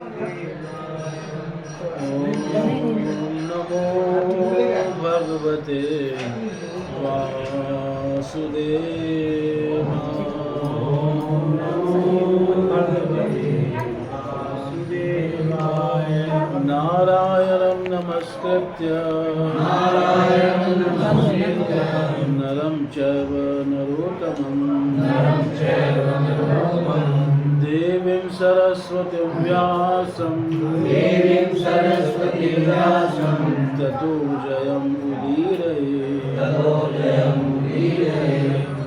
नमो भगवते वासुदेवाय। नारायणं नमस्कृत्य नरं चैव नरोत्तमं देवीं सरस्वतीं व्यासं ततो जयमुदीरये।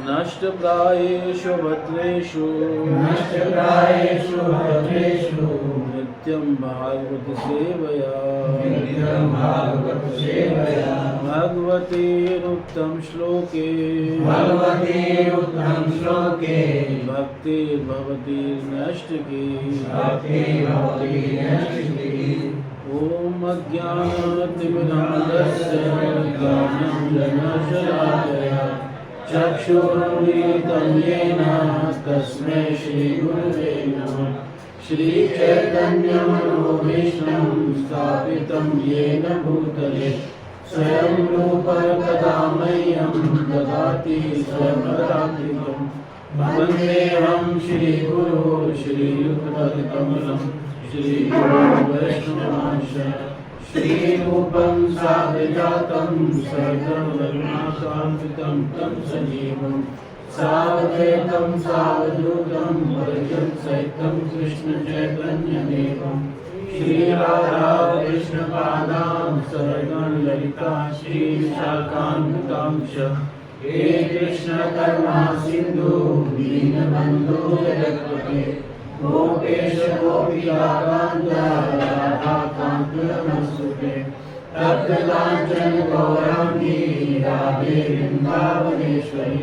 नष्टप्रायेषु भद्रेषु नित्यं भागवत सेवया भगवतेरुत्तम श्लोके भक्तिर्भवति नष्टके। ॐ अज्ञानतिमिरान्धस्य ज्ञानञ्जनशलाकया चक्षुरुन्मीलितं येन तस्मै श्रीगुरुवे नमः। श्रीचैतन्यमनोभीष्टं स्थापितं येन भूतले स्वयं रूपः कदा मह्यं ददाति स्वयं वन्देऽहं श्रीगुरो श्रीयुक्तकमलं श्रीगुरुवैष्णवांश श्रीरूपं साग्रजातं सर्ववर्णासान्वितं तं सजीवं सावधूतं सावधूतं भजं सहितं कृष्णचैतन्यदेवं श्रीराधा कृष्णपादां सरगणललिता श्रीविशाखान्वितांश हे कृष्ण करुणा सिंधु दीनबन्धु जगत्पते गोपेश गोपिकान्त राधाकान्त नमस्तुते। तप्तकाञ्चन गौराङ्गी राधे वृन्दावनेश्वरी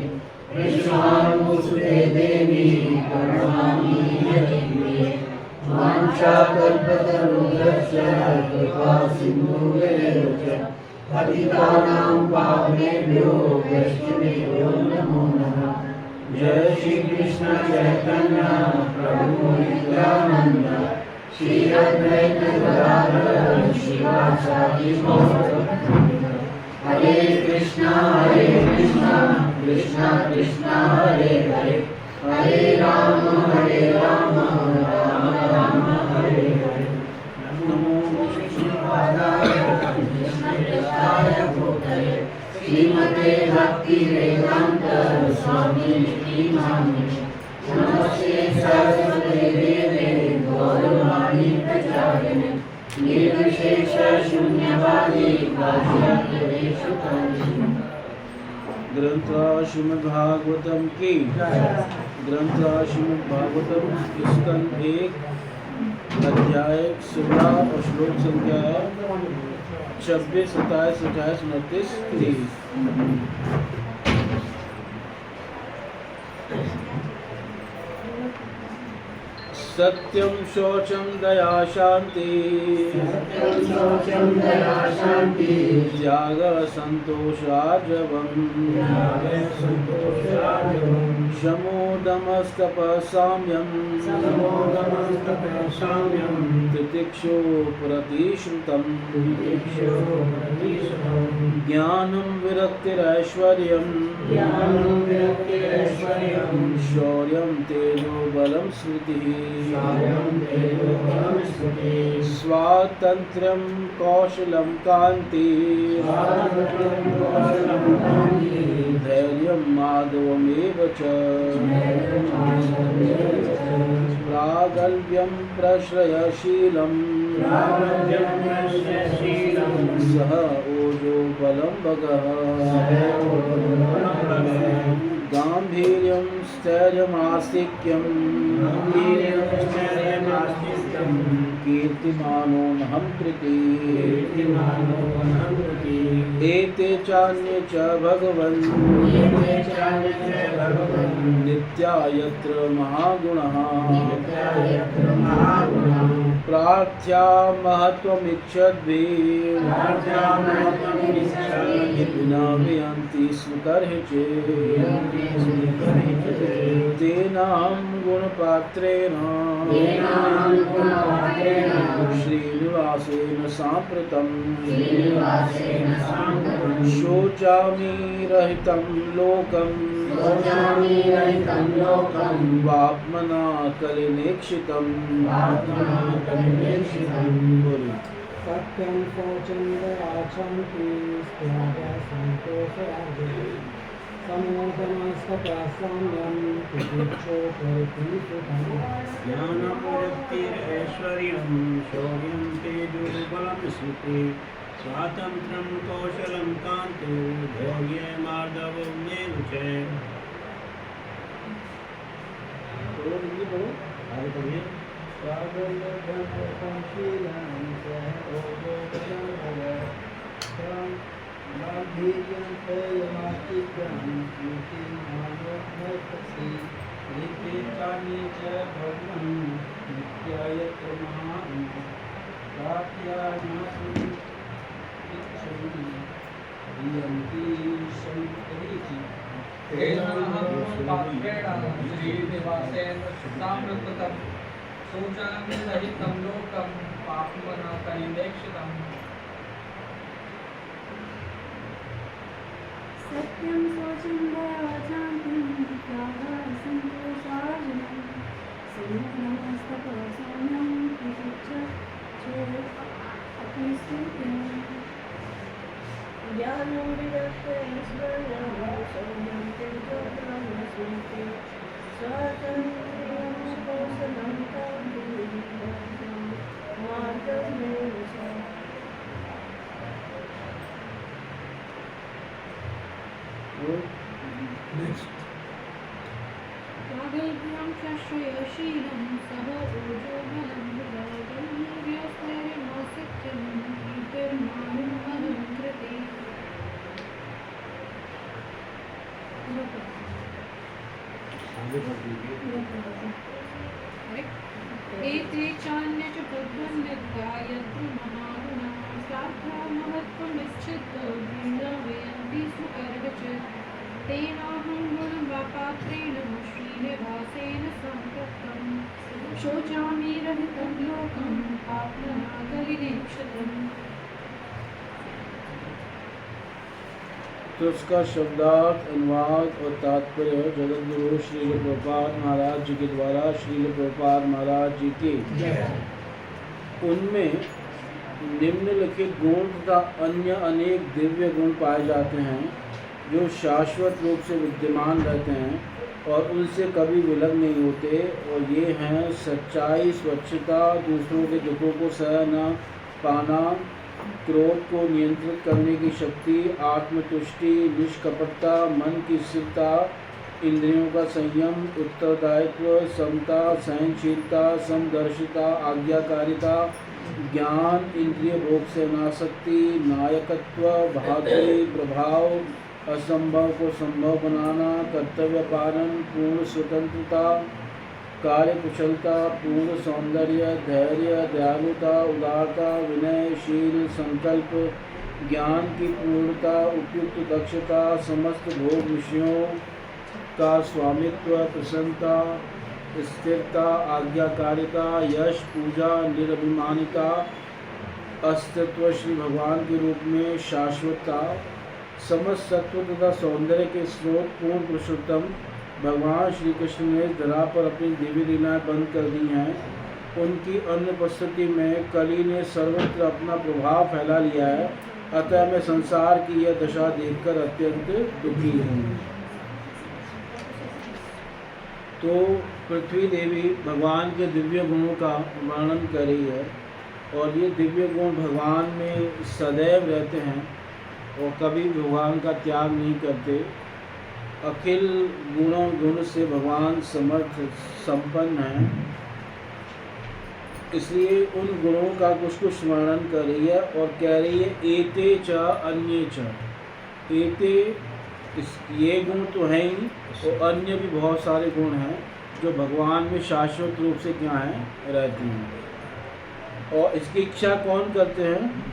कृष्णानुसुते देवी करुणामयी हरिप्रिये। वाञ्छाकल्पतरुभ्यश्च कृपा सिन्धुभ्येव च पतितानां पावनेभ्यो वैष्णवेभ्यो नमो नमः। जय श्री कृष्ण चैतन्य प्रभु नित्यानंद श्री अद्वैत गदाधर शिवाचार्य गौरभक्त। हरे कृष्णा कृष्णा कृष्णा हरे हरे हरे राम राम राम हरे हरे। नमो विष्णुपादाय कृष्णप्रेष्ठाय भूतले श्रीमते भक्ति वेदांत स्वामी नामिने। नमस्ते सरस्वती देवे गौरवाणी प्रचारिणे निर्विशेष शून्यवादी वाज्यार्थवेशुकारिणे। ग्रंथ श्रीमद्भागवतम की ग्रंथ श्रीमद्भागवतम स्कंद 1 अध्याय 16 और श्लोक संख्या 26, 27, 28, 29, 30। सत्यं शौचं दया शांति त्याग संतोष आर्जवम् शमो दमस्तप साम्यं तितिक्षो प्रतिश्रुतम् ज्ञानं विरक्तिरैश्वर्यं शौर्यं तेजो बलं स्मृतिः स्वातन्त्र्यं कौशलं कान्ति धैर्यं माधवमेव च प्रागल्भ्यं प्रश्रयशीलं सह ओजो बलं भगः गाम्भीर्यं स्थैर्यमास्तिक्यं कीर्तिमानोऽहं कृति एते चान्ये च भगवन् नित्या यत्र महागुणः प्रार्थ्या महत्त्वमिच्छद्भिः न वियन्ति सुकर्हिचे तेनां गुणपात्रेण साम्प्रतं शोचामि रहितं लोकं वाप्मना कलिनेक्षितं सत्यं शोचं दयाचन्ति स्त्यागः सन्तोषराजः समोदमस्तकासाम्यं तितिक्षोपरितीसुतं ज्ञानप्रवृत्तिरैश्वर्यं शौर्यं तेजोबलं स्मृति स्वातन्त्र्यं कौशलं कान्तो धैर्ये मार्दवमेव च। आगे पढ़िए। शोचामि रहितं लोकं पाप्मना कलिनेक्षितम् सत्यं शोचं दयाचान्तिं त्यागः सन्तोषार्जनं समोदमस्तकासाम्यं तितिक्षोपरितीसुतं ज्ञानं विरक्तैश्वर्यं शौर्यं तेजोबलं स्मृति स्वातन्त्र्यं कौशलं कान्तो मार्गमेव च। प्रागल्भ्यं च श्रेयशीलं सह ऊर्जोबलं विरागं वीर्यस्तेर्नासिक्यं कीर्तिर्मानुमहं कृते। एते चान्य च प्रबन्धगायत्री महागुणाः सार्था महत्त्वमिच्छित्तो गृह्णावयन्ति सुकर्गच तेनाहं गुणवापात्रेण श्रीनिवासेन सम्पृक्तं शोचामि रहितं लोकं पाप्मना कलिनेक्षितम्। तो उसका शब्दार्थ, अनुवाद और तात्पर्य जगतगुरु श्रील प्रभुपाद महाराज जी के द्वारा श्रील प्रभुपाद महाराज जी के उनमें निम्नलिखित गुण तथा अन्य अनेक दिव्य गुण पाए जाते हैं जो शाश्वत रूप से विद्यमान रहते हैं और उनसे कभी विलग नहीं होते। और ये हैं सच्चाई, स्वच्छता, दूसरों के दुखों को सह न पाना, क्रोध को नियंत्रित करने की शक्ति, आत्मतुष्टि, निष्कपटता, मन की स्थिरता, इंद्रियों का संयम, उत्तरदायित्व, समता, सहनशीलता, समदर्शिता, आज्ञाकारिता, ज्ञान, इंद्रिय भोग से अनासक्ति, नायकत्व, बहादुरी, प्रभाव, असंभव को संभव बनाना, कर्तव्य पालन, पूर्ण स्वतंत्रता, कार्य कुशलता, पूर्ण सौंदर्य, धैर्य, दयालुता, उदारता, विनयशील संकल्प, ज्ञान की पूर्णता, उपयुक्त दक्षता, समस्त भोग विषयों का स्वामित्व, प्रसन्नता, स्थिरता, आज्ञाकारिता, यश, पूजा, निरभिमानिता, अस्तित्व, श्री भगवान के रूप में शाश्वतता, समस्त सत्व तथा सौंदर्य के स्रोत, पूर्ण पुरुषोत्तम भगवान श्री कृष्ण ने धरा पर अपनी दिव्य लीलाएं बंद कर दी हैं। उनकी अनुपस्थिति में कली ने सर्वत्र अपना प्रभाव फैला लिया है। अतः मैं संसार की यह दशा देखकर अत्यंत दुखी हूँ। तो पृथ्वी देवी भगवान के दिव्य गुणों का वर्णन कर रही है और ये दिव्य गुण भगवान में सदैव रहते हैं और कभी भगवान का त्याग नहीं करते। अखिल गुण से भगवान समर्थ संपन्न हैं, इसलिए उन गुणों का कुछ वर्णन कर रही है और कह रही है एते च अन्य च। एते ये गुण तो हैं ही और अन्य भी बहुत सारे गुण हैं जो भगवान में शाश्वत रूप से क्या हैं, रहते हैं। और इसकी इच्छा कौन करते हैं?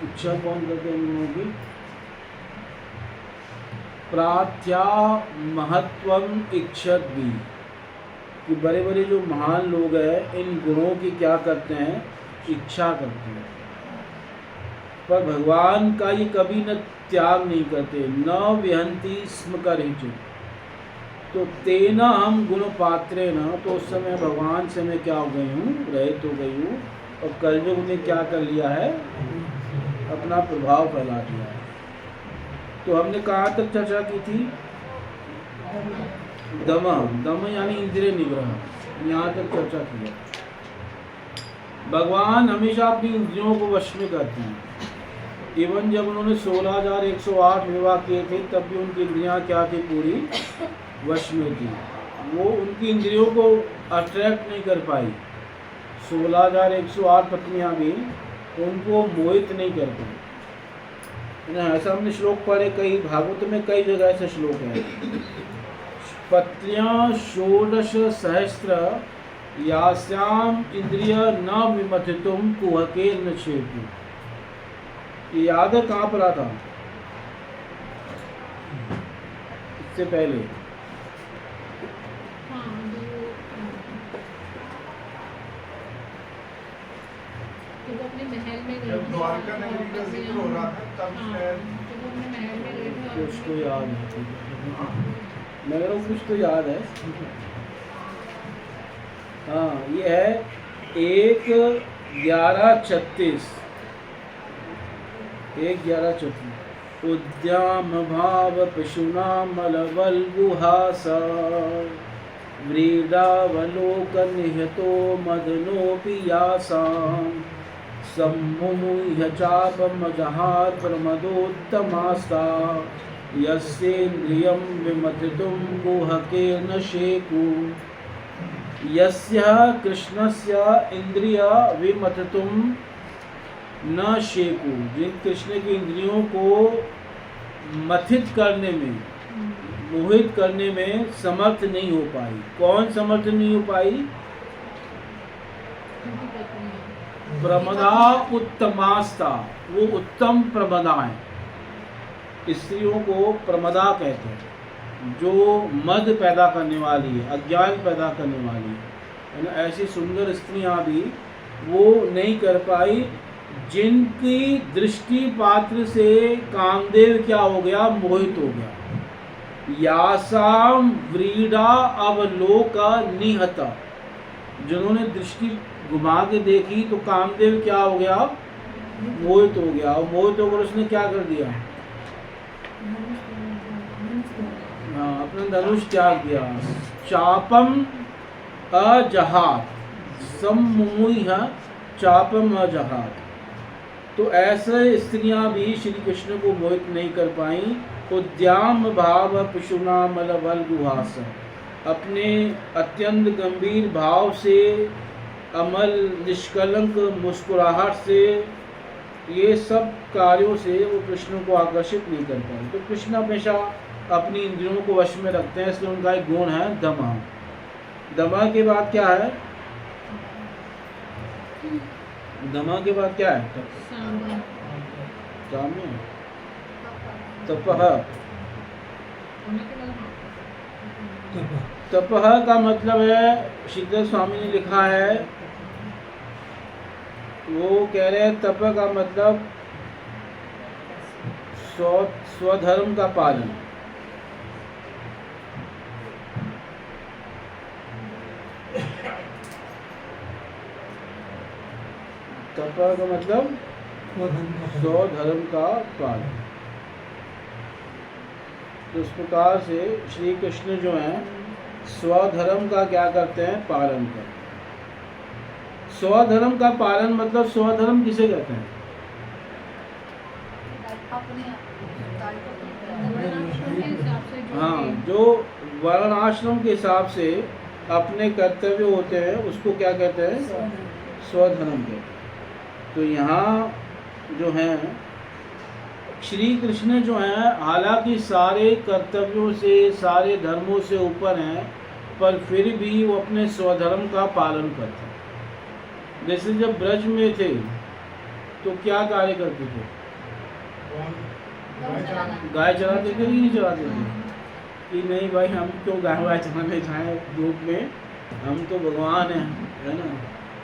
इच्छा कौन करते हैं इन गुणों की? प्रार्थ्या महत्वम इच्छत भी। कि बड़े बड़े जो महान लोग हैं इन गुणों की क्या करते हैं, इच्छा करते हैं, पर भगवान का ये कभी न त्याग नहीं करते। न विहंती स्म करहिचु, तो तेना हम गुण पात्रे न, तो उस समय भगवान से मैं क्या हो गई हूँ, रहित हो गई हूँ, और कलयुग में क्या कर लिया है, अपना प्रभाव फैला दिया है। तो हमने कहाँ तक चर्चा की थी, दम यानी इंद्रिय निग्रह, यहाँ तक चर्चा की है। भगवान हमेशा अपनी इंद्रियों को वश में करते हैं। इवन जब उन्होंने 16,108 विवाह किए थे तब भी उनकी इंद्रियाँ क्या थी, पूरी वश में थी। वो उनकी इंद्रियों को अट्रैक्ट नहीं कर पाई। 16,108 पत्नियाँ भी उनको मोहित नहीं कर पाई। ऐसा हमने श्लोक पढ़े, कई भागवत में कई जगह ऐसे श्लोक हैं। पत्न्या 16 सहस्त्र यास्याम इंद्रिय न विमथितुम कुहके न छेतु। ये याद है कहाँ पर आता, इससे पहले जब अपने महल में गए जब थे, द्वारका नगरी का जिक्र हो रहा था तब हाँ, शायद जब वो अपने महल में गए थे और कुछ तो याद है, मैं कह रहा हूँ कुछ तो याद है। हाँ, ये है 1:11:36 उद्याम भाव पशुनामलवल गुहास व्रीडावलोकन निहतो मदनोपि यासाम सम्मुह्य चापमजहार प्रमदोत्तमास्ता यस्येन्द्रियं विमथितुं गुहकेन शेकु। यस्य कृष्णस्य इंद्रिय विमथितुं न शेकु, जिन कृष्ण की इंद्रियों को मथित करने में, मोहित करने में समर्थ नहीं हो पाई। कौन समर्थ नहीं हो पाई? प्रमदा उत्तमास्ता, वो उत्तम प्रमदा है। स्त्रियों को प्रमदा कहते हैं, जो मद पैदा करने वाली है, अज्ञान पैदा करने वाली है। ऐसी सुंदर स्त्रियां भी वो नहीं कर पाई जिनकी दृष्टि पात्र से कामदेव क्या हो गया, मोहित हो गया। यासाम व्रीडा अवलोक निहत, जिन्होंने दृष्टि घुमा के देखी तो कामदेव क्या हो गया, मोहित हो गया। और मोहित होकर उसने क्या कर दिया, हाँ, अपना धनुष त्याग दिया। चापम अजहात, सम्मुह्य चापम अजहात। तो ऐसे स्त्रियां भी श्री कृष्ण को मोहित नहीं कर पाई। उद्याम भाव पशुना मलवल गुहास, अपने अत्यंत गंभीर भाव से, अमल निष्कलंक मुस्कुराहट से, ये सब कार्यों से वो कृष्ण को आकर्षित नहीं कर पाए। तो कृष्ण हमेशा अपनी इंद्रियों को वश में रखते हैं, इसलिए उनका एक गुण है दमा। दमा के बाद क्या है, दमा के बाद क्या है, साम्य, तपह। तपह का मतलब है, श्रीधर स्वामी ने लिखा है, वो कह रहे हैं तप का मतलब स्वधर्म का पालन। तप का मतलब स्वधर्म का पालन। तो इस प्रकार से श्री कृष्ण जो हैं स्वधर्म का क्या करते हैं, पालन करते हैं। स्वधर्म का पालन मतलब स्वधर्म किसे कहते हैं, हाँ, जो वर्णाश्रम के हिसाब से अपने कर्तव्य होते हैं उसको क्या कहते हैं, स्वधर्म कहते हैं। तो यहाँ जो हैं श्री कृष्ण जो हैं, हालांकि सारे कर्तव्यों से, सारे धर्मों से ऊपर हैं, पर फिर भी वो अपने स्वधर्म का पालन करते हैं। जैसे जब ब्रज में थे तो क्या कार्य करते थे, गाय चराते थे कि नहीं चराते थे, कि नहीं भाई हम क्यों गाय वाय चराने जाएं धूप में, हम तो भगवान हैं, है ना।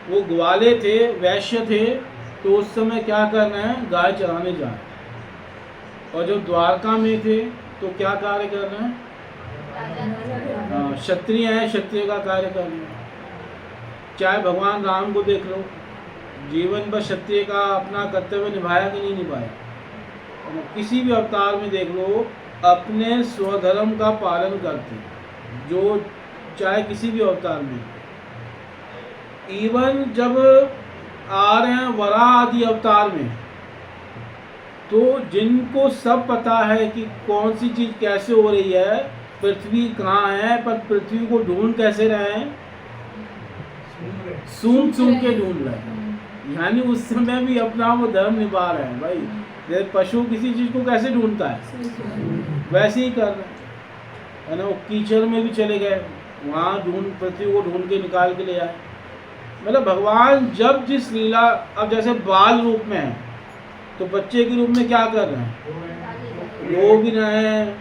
वो ग्वाले थे, वैश्य थे, तो उस समय क्या कर रहे हैं, गाय चराने जा रहे हैं। और जो द्वारका में थे तो क्या कार्य कर रहे हैं, हाँ, क्षत्रिय हैं, क्षत्रिय का कार्य कर रहे हैं। चाहे भगवान राम को देख लो, जीवन भर क्षत्रिय का अपना कर्तव्य निभाया कि नहीं निभाया। किसी भी अवतार में देख लो, अपने स्वधर्म का पालन करते हैं, जो चाहे किसी भी अवतार में। इवन जब आ रहे हैं वराह आदि अवतार में, तो जिनको सब पता है कि कौन सी चीज़ कैसे हो रही है, पृथ्वी कहाँ है, पर पृथ्वी को ढूंढ कैसे रहे हैं, सूंघ सूंघ के ढूंढ रहे हैं। यानी उस समय भी अपना वो धर्म निभा रहे हैं भाई। जैसे पशु किसी चीज़ को कैसे ढूंढता है, वैसे ही कर रहे हैं, है ना। वो कीचड़ में भी चले गए, वहाँ पृथ्वी को ढूंढ के निकाल के ले आए। मतलब भगवान जब जिस लीला, अब जैसे बाल रूप में है तो बच्चे के रूप में क्या कर रहे हैं, रो भी रहे हैं,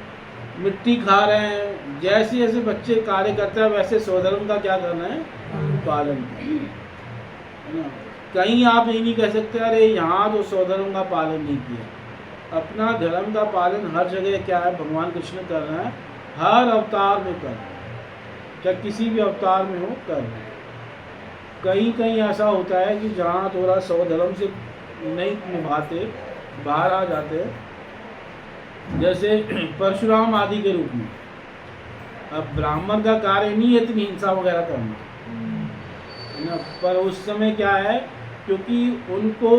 मिट्टी खा रहे हैं। जैसे जैसे बच्चे कार्य करते हैं वैसे स्वधर्म का क्या करना है, पालन करना है ना। कहीं आप ये नहीं कह सकते अरे यहाँ तो स्वधर्म का पालन नहीं किया। अपना धर्म का पालन हर जगह क्या है, भगवान कृष्ण कर रहे हैं, हर अवतार में कर रहे हैं, चाहे किसी भी अवतार में हो कर रहे हैं। कहीं कहीं ऐसा होता है कि जहाँ थोड़ा स्वधर्म से नहीं निभाते, बाहर आ जाते हैं, जैसे परशुराम आदि के रूप में। अब ब्राह्मण का कार्य नहीं है इतनी हिंसा वगैरह करना, है ना। पर उस समय क्या है, क्योंकि उनको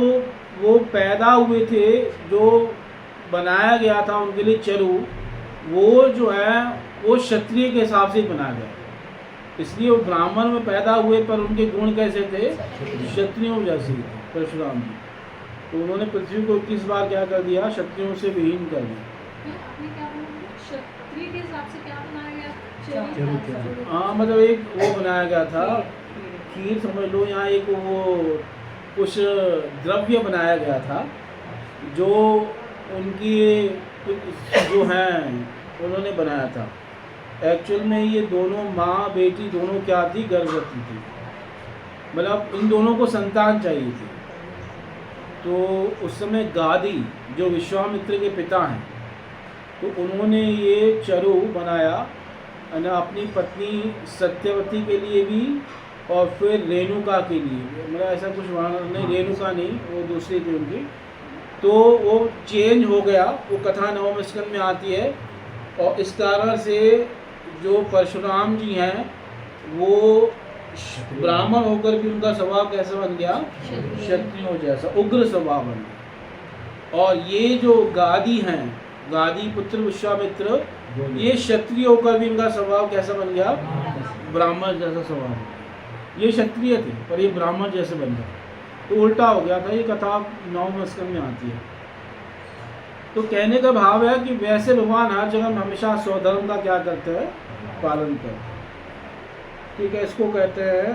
वो पैदा हुए थे, जो बनाया गया था उनके लिए चरु, वो जो है वो क्षत्रिय के हिसाब से बनाया गया, इसलिए वो ब्राह्मण में पैदा हुए, पर उनके गुण कैसे थे, क्षत्रियों जैसे थे परशुराम जी। तो उन्होंने पृथ्वी को 21 बार क्या कर दिया, क्षत्रियों से विहीन कर दिया। आपने क्या बोला, क्षत्रिय के हिसाब से क्या बनाया गया, हाँ, मतलब एक वो बनाया गया था, खीर समझ लो, यहाँ एक वो कुछ द्रव्य बनाया गया था, जो उनकी जो हैं उन्होंने बनाया था। एक्चुअल में ये दोनों माँ बेटी दोनों क्या थी, गर्भवती थी, मतलब इन दोनों को संतान चाहिए थी। तो उस समय गादी जो विश्वामित्र के पिता हैं, तो उन्होंने ये चरु बनाया, है ना, अपनी पत्नी सत्यवती के लिए भी और फिर रेणुका के लिए। मतलब ऐसा कुछ वहाँ नहीं, रेणुका नहीं, वो दूसरी थी उनकी। तो वो चेंज हो गया, वो कथा नवम स्कंद में आती है। और इस कारण से जो परशुराम जी हैं वो ब्राह्मण होकर भी उनका स्वभाव कैसा बन गया, क्षत्रियों जैसा उग्र स्वभाव बन गया। और ये जो गादी हैं, गादी पुत्र विश्वामित्र, ये क्षत्रिय होकर भी इनका स्वभाव कैसा बन गया, ब्राह्मण जैसा स्वभाव। ये क्षत्रिय थे पर ये ब्राह्मण जैसे बन गया, तो उल्टा हो गया था। ये कथा नवम स्कंद में आती है। तो कहने का भाव है कि वैसे भगवान हर जगह हमेशा स्वधर्म का क्या करते हैं, पालन करते हैं। ठीक है, इसको कहते हैं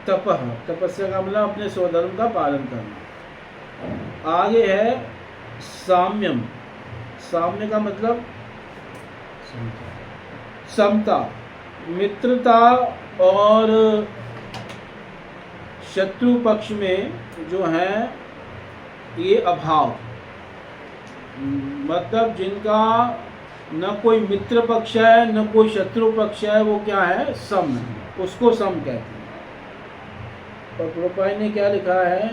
तपः। तपस्या का मतलब अपने स्वधर्म का पालन करना। आगे है साम्यम। साम्य का मतलब समता, मित्रता और शत्रु पक्ष में जो है ये अभाव। मतलब जिनका न कोई मित्र पक्ष है न कोई शत्रु पक्ष है, वो क्या है, सम है, उसको सम कहते हैं। और प्रभुपाद ने क्या लिखा है,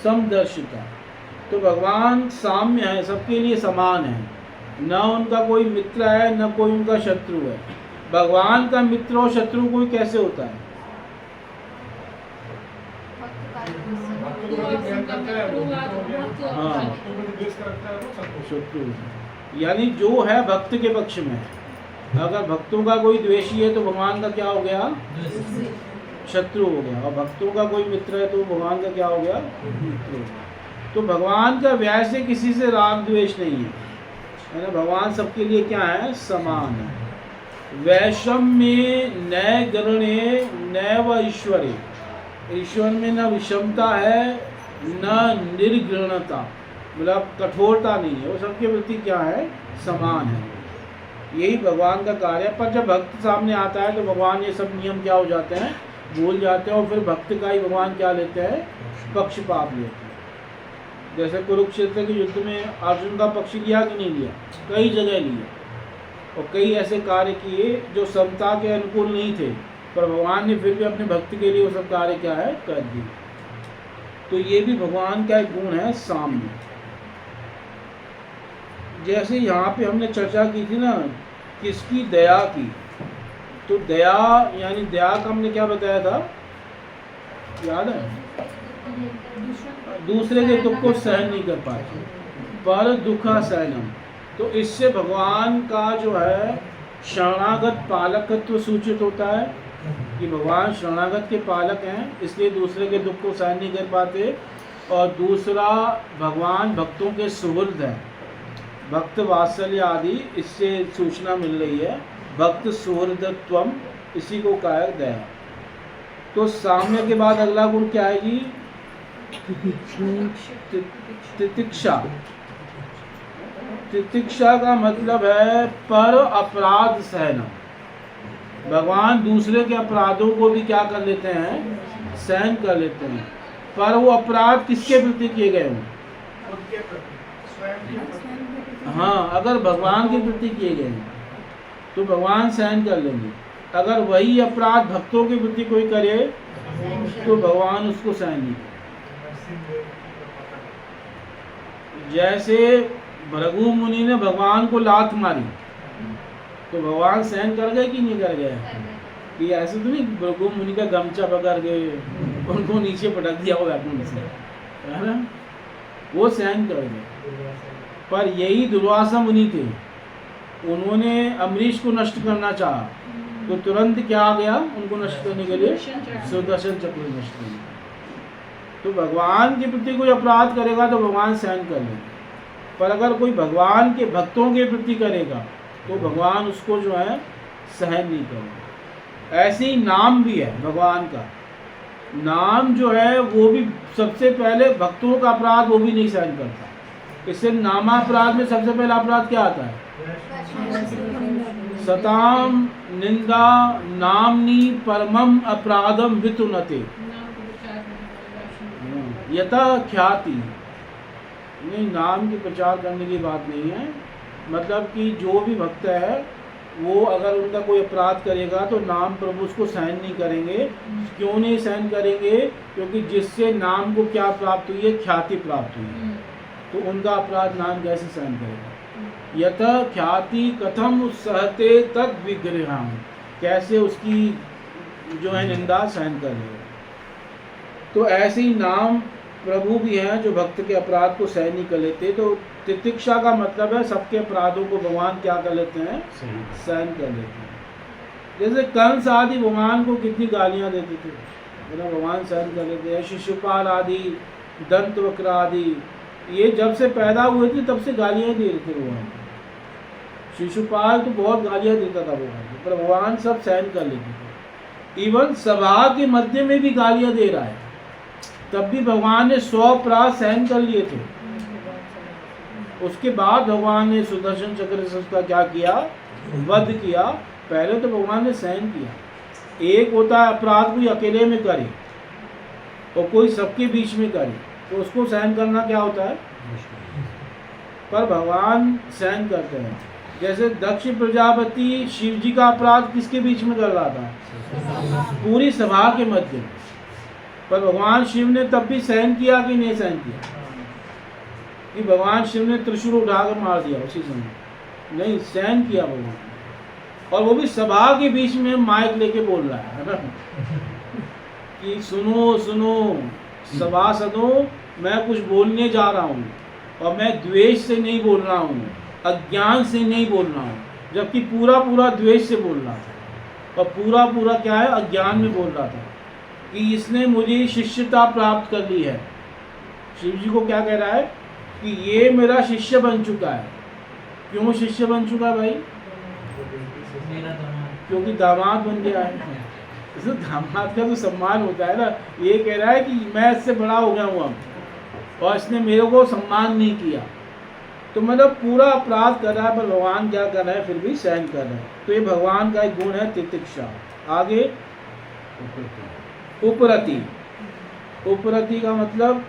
समदर्शिता। तो भगवान साम्य है, सबके लिए समान है, न उनका कोई मित्र है न कोई उनका शत्रु है। भगवान का मित्र और शत्रु कोई कैसे होता है, हाँ, शत्रु, यानी जो है भक्त के पक्ष में है। अगर भक्तों का कोई द्वेषी है तो भगवान का क्या हो गया, शत्रु हो गया। और भक्तों का कोई मित्र है तो भगवान का क्या हो गया, मित्र हो गया। तो भगवान का वैसे किसी से राग द्वेष नहीं है ना। भगवान सबके लिए क्या है, समान है। वैषम्य न गणे नैव ईश्वरे। ईश्वर में न विषमता है न निर्घृणता, मतलब कठोरता नहीं है, वो सबके प्रति क्या है, समान है। यही भगवान का कार्य है। पर जब भक्त सामने आता है तो भगवान ये सब नियम क्या हो जाते हैं, भूल जाते हैं, और फिर भक्त का ही भगवान क्या लेते हैं, पक्षपात लेते हैं। जैसे कुरुक्षेत्र के युद्ध में अर्जुन का पक्ष लिया कि नहीं लिया, कई जगह लिया, और कई ऐसे कार्य किए जो समता के अनुकूल नहीं थे, पर भगवान ने फिर भी अपने भक्त के लिए वो सब कार्य क्या है, कर दिए। तो ये भी भगवान का एक गुण है, साम्य। जैसे यहाँ पे हमने चर्चा की थी ना, किसकी, दया की। तो दया यानी दया का हमने क्या बताया था, याद है, दूसरे के दुख को सहन नहीं कर पाते, पर दुखा सहनम। तो इससे भगवान का जो है शरणागत पालकत्व सूचित होता है कि भगवान शरणागत के पालक हैं, इसलिए दूसरे के दुख को सहन नहीं कर पाते। और दूसरा, भगवान भक्तों के सुहृद हैं, भक्त वात्सल्य आदि, इससे सूचना मिल रही है, भक्त सुहृदत्वम, इसी को कहा है दया। तो साम्य के बाद अगला गुण क्या है जी, तितिक्षा। तितिक्षा का मतलब है पर अपराध सहना। भगवान दूसरे के अपराधों को भी क्या कर लेते हैं, सहन कर लेते हैं, पर वो अपराध किसके प्रति किए गए हों, उनके प्रति, स्वयं के प्रति। हाँ, अगर भगवान के प्रति किए गए हैं तो भगवान सहन कर लेंगे। अगर वही अपराध भक्तों के प्रति कोई करे तो भगवान उसको सहन नहीं करेंगे। जैसे भृगु मुनि ने भगवान को लात मारी तो भगवान सहन कर गए कि नहीं कर गए, कि ऐसे तो नहीं भृगु मुनि का गमछा पकड़ के उनको नीचे पटक दिया होगा अपने से, है ना, वो सहन कर गए। पर यही दुर्वासा मुनि थे, उन्होंने अमरीश को नष्ट करना चाहा तो तुरंत क्या आ गया उनको नष्ट करने के लिए, सुदर्शन चक्र नष्ट करने। तो भगवान के प्रति कोई अपराध करेगा तो भगवान सहन कर लेंगे, पर अगर कोई भगवान के भक्तों के प्रति करेगा तो भगवान उसको जो है सहन नहीं करेगा। ऐसे ही नाम भी है भगवान का, नाम जो है वो भी सबसे पहले भक्तों का अपराध वो भी नहीं सहन करता। इससे नामापराध में सबसे पहला अपराध क्या आता है, सताम निंदा नामनी परमम अपराधम वितुनते यथा ख्याति। नहीं, नाम की प्रचार करने की बात नहीं है, मतलब कि जो भी भक्त है वो अगर उनका कोई अपराध करेगा तो नाम प्रभु उसको सहन नहीं करेंगे। क्यों नहीं सहन करेंगे, क्योंकि जिससे नाम को क्या प्राप्त हुई है, ख्याति प्राप्त हुई है, तो उनका अपराध नाम कैसे सहन करेगा। यत ख्याति कथम सहते तद विग्रहम, कैसे उसकी जो है निंदा सहन कर लेगा। तो ऐसे ही नाम प्रभु भी हैं जो भक्त के अपराध को सहन नहीं कर लेते। तो तितिक्षा का मतलब है सबके अपराधों को भगवान क्या कर लेते हैं, सहन कर लेते हैं। जैसे कंस आदि भगवान को कितनी गालियां देते थे, भगवान सहन कर लेते हैं। शिशुपाल आदि, दंतवक्र आदि, ये जब से पैदा हुए थे तब से गालियां दे रहे थे भगवान। शिशुपाल तो बहुत गालियां देता था भगवान, पर भगवान सब सहन कर लेते थे। इवन सभा के मध्य में भी गालियां दे रहा है, तब भी भगवान ने 100 अपराध सहन कर लिए थे। उसके बाद भगवान ने सुदर्शन चक्र से उसका क्या किया, वध किया। पहले तो भगवान ने सहन किया। एक होता है अपराध कोई अकेले में करे और कोई सबके बीच में करे, तो उसको सहन करना क्या होता है, पर भगवान सहन करते हैं। जैसे दक्ष प्रजापति शिव जी का अपराध किसके बीच में कर रहा था, पूरी सभा के मध्य, पर भगवान शिव ने तब भी सहन किया कि नहीं सहन किया, कि भगवान शिव ने त्रिशूल उठाकर मार दिया उसी समय, नहीं, सहन किया भगवान। और वो भी सभा के बीच में माइक लेके बोल रहा है ना, कि सुनो सुनो सभासदों, मैं कुछ बोलने जा रहा हूँ और मैं द्वेष से नहीं बोल रहा हूँ, अज्ञान से नहीं बोल रहा हूँ। जबकि पूरा पूरा द्वेष से बोल रहा था और पूरा पूरा क्या है, अज्ञान में बोल रहा था कि इसने मुझे शिष्यता प्राप्त कर ली है। शिव जी को क्या कह रहा है कि ये मेरा शिष्य बन चुका है। क्यों शिष्य बन चुका भाई, क्योंकि दामाद बन गया है। तो दामाद का तो सम्मान होता है ना, ये कह रहा है कि मैं इससे बड़ा हो गया हूँ अब और इसने मेरे को सम्मान नहीं किया। तो मतलब पूरा अपराध कर रहा है, पर भगवान क्या कर रहे हैं, फिर भी सहन कर रहे हैं। तो ये भगवान का एक गुण है तितिक्षा। आगे उपरति। उपरति का मतलब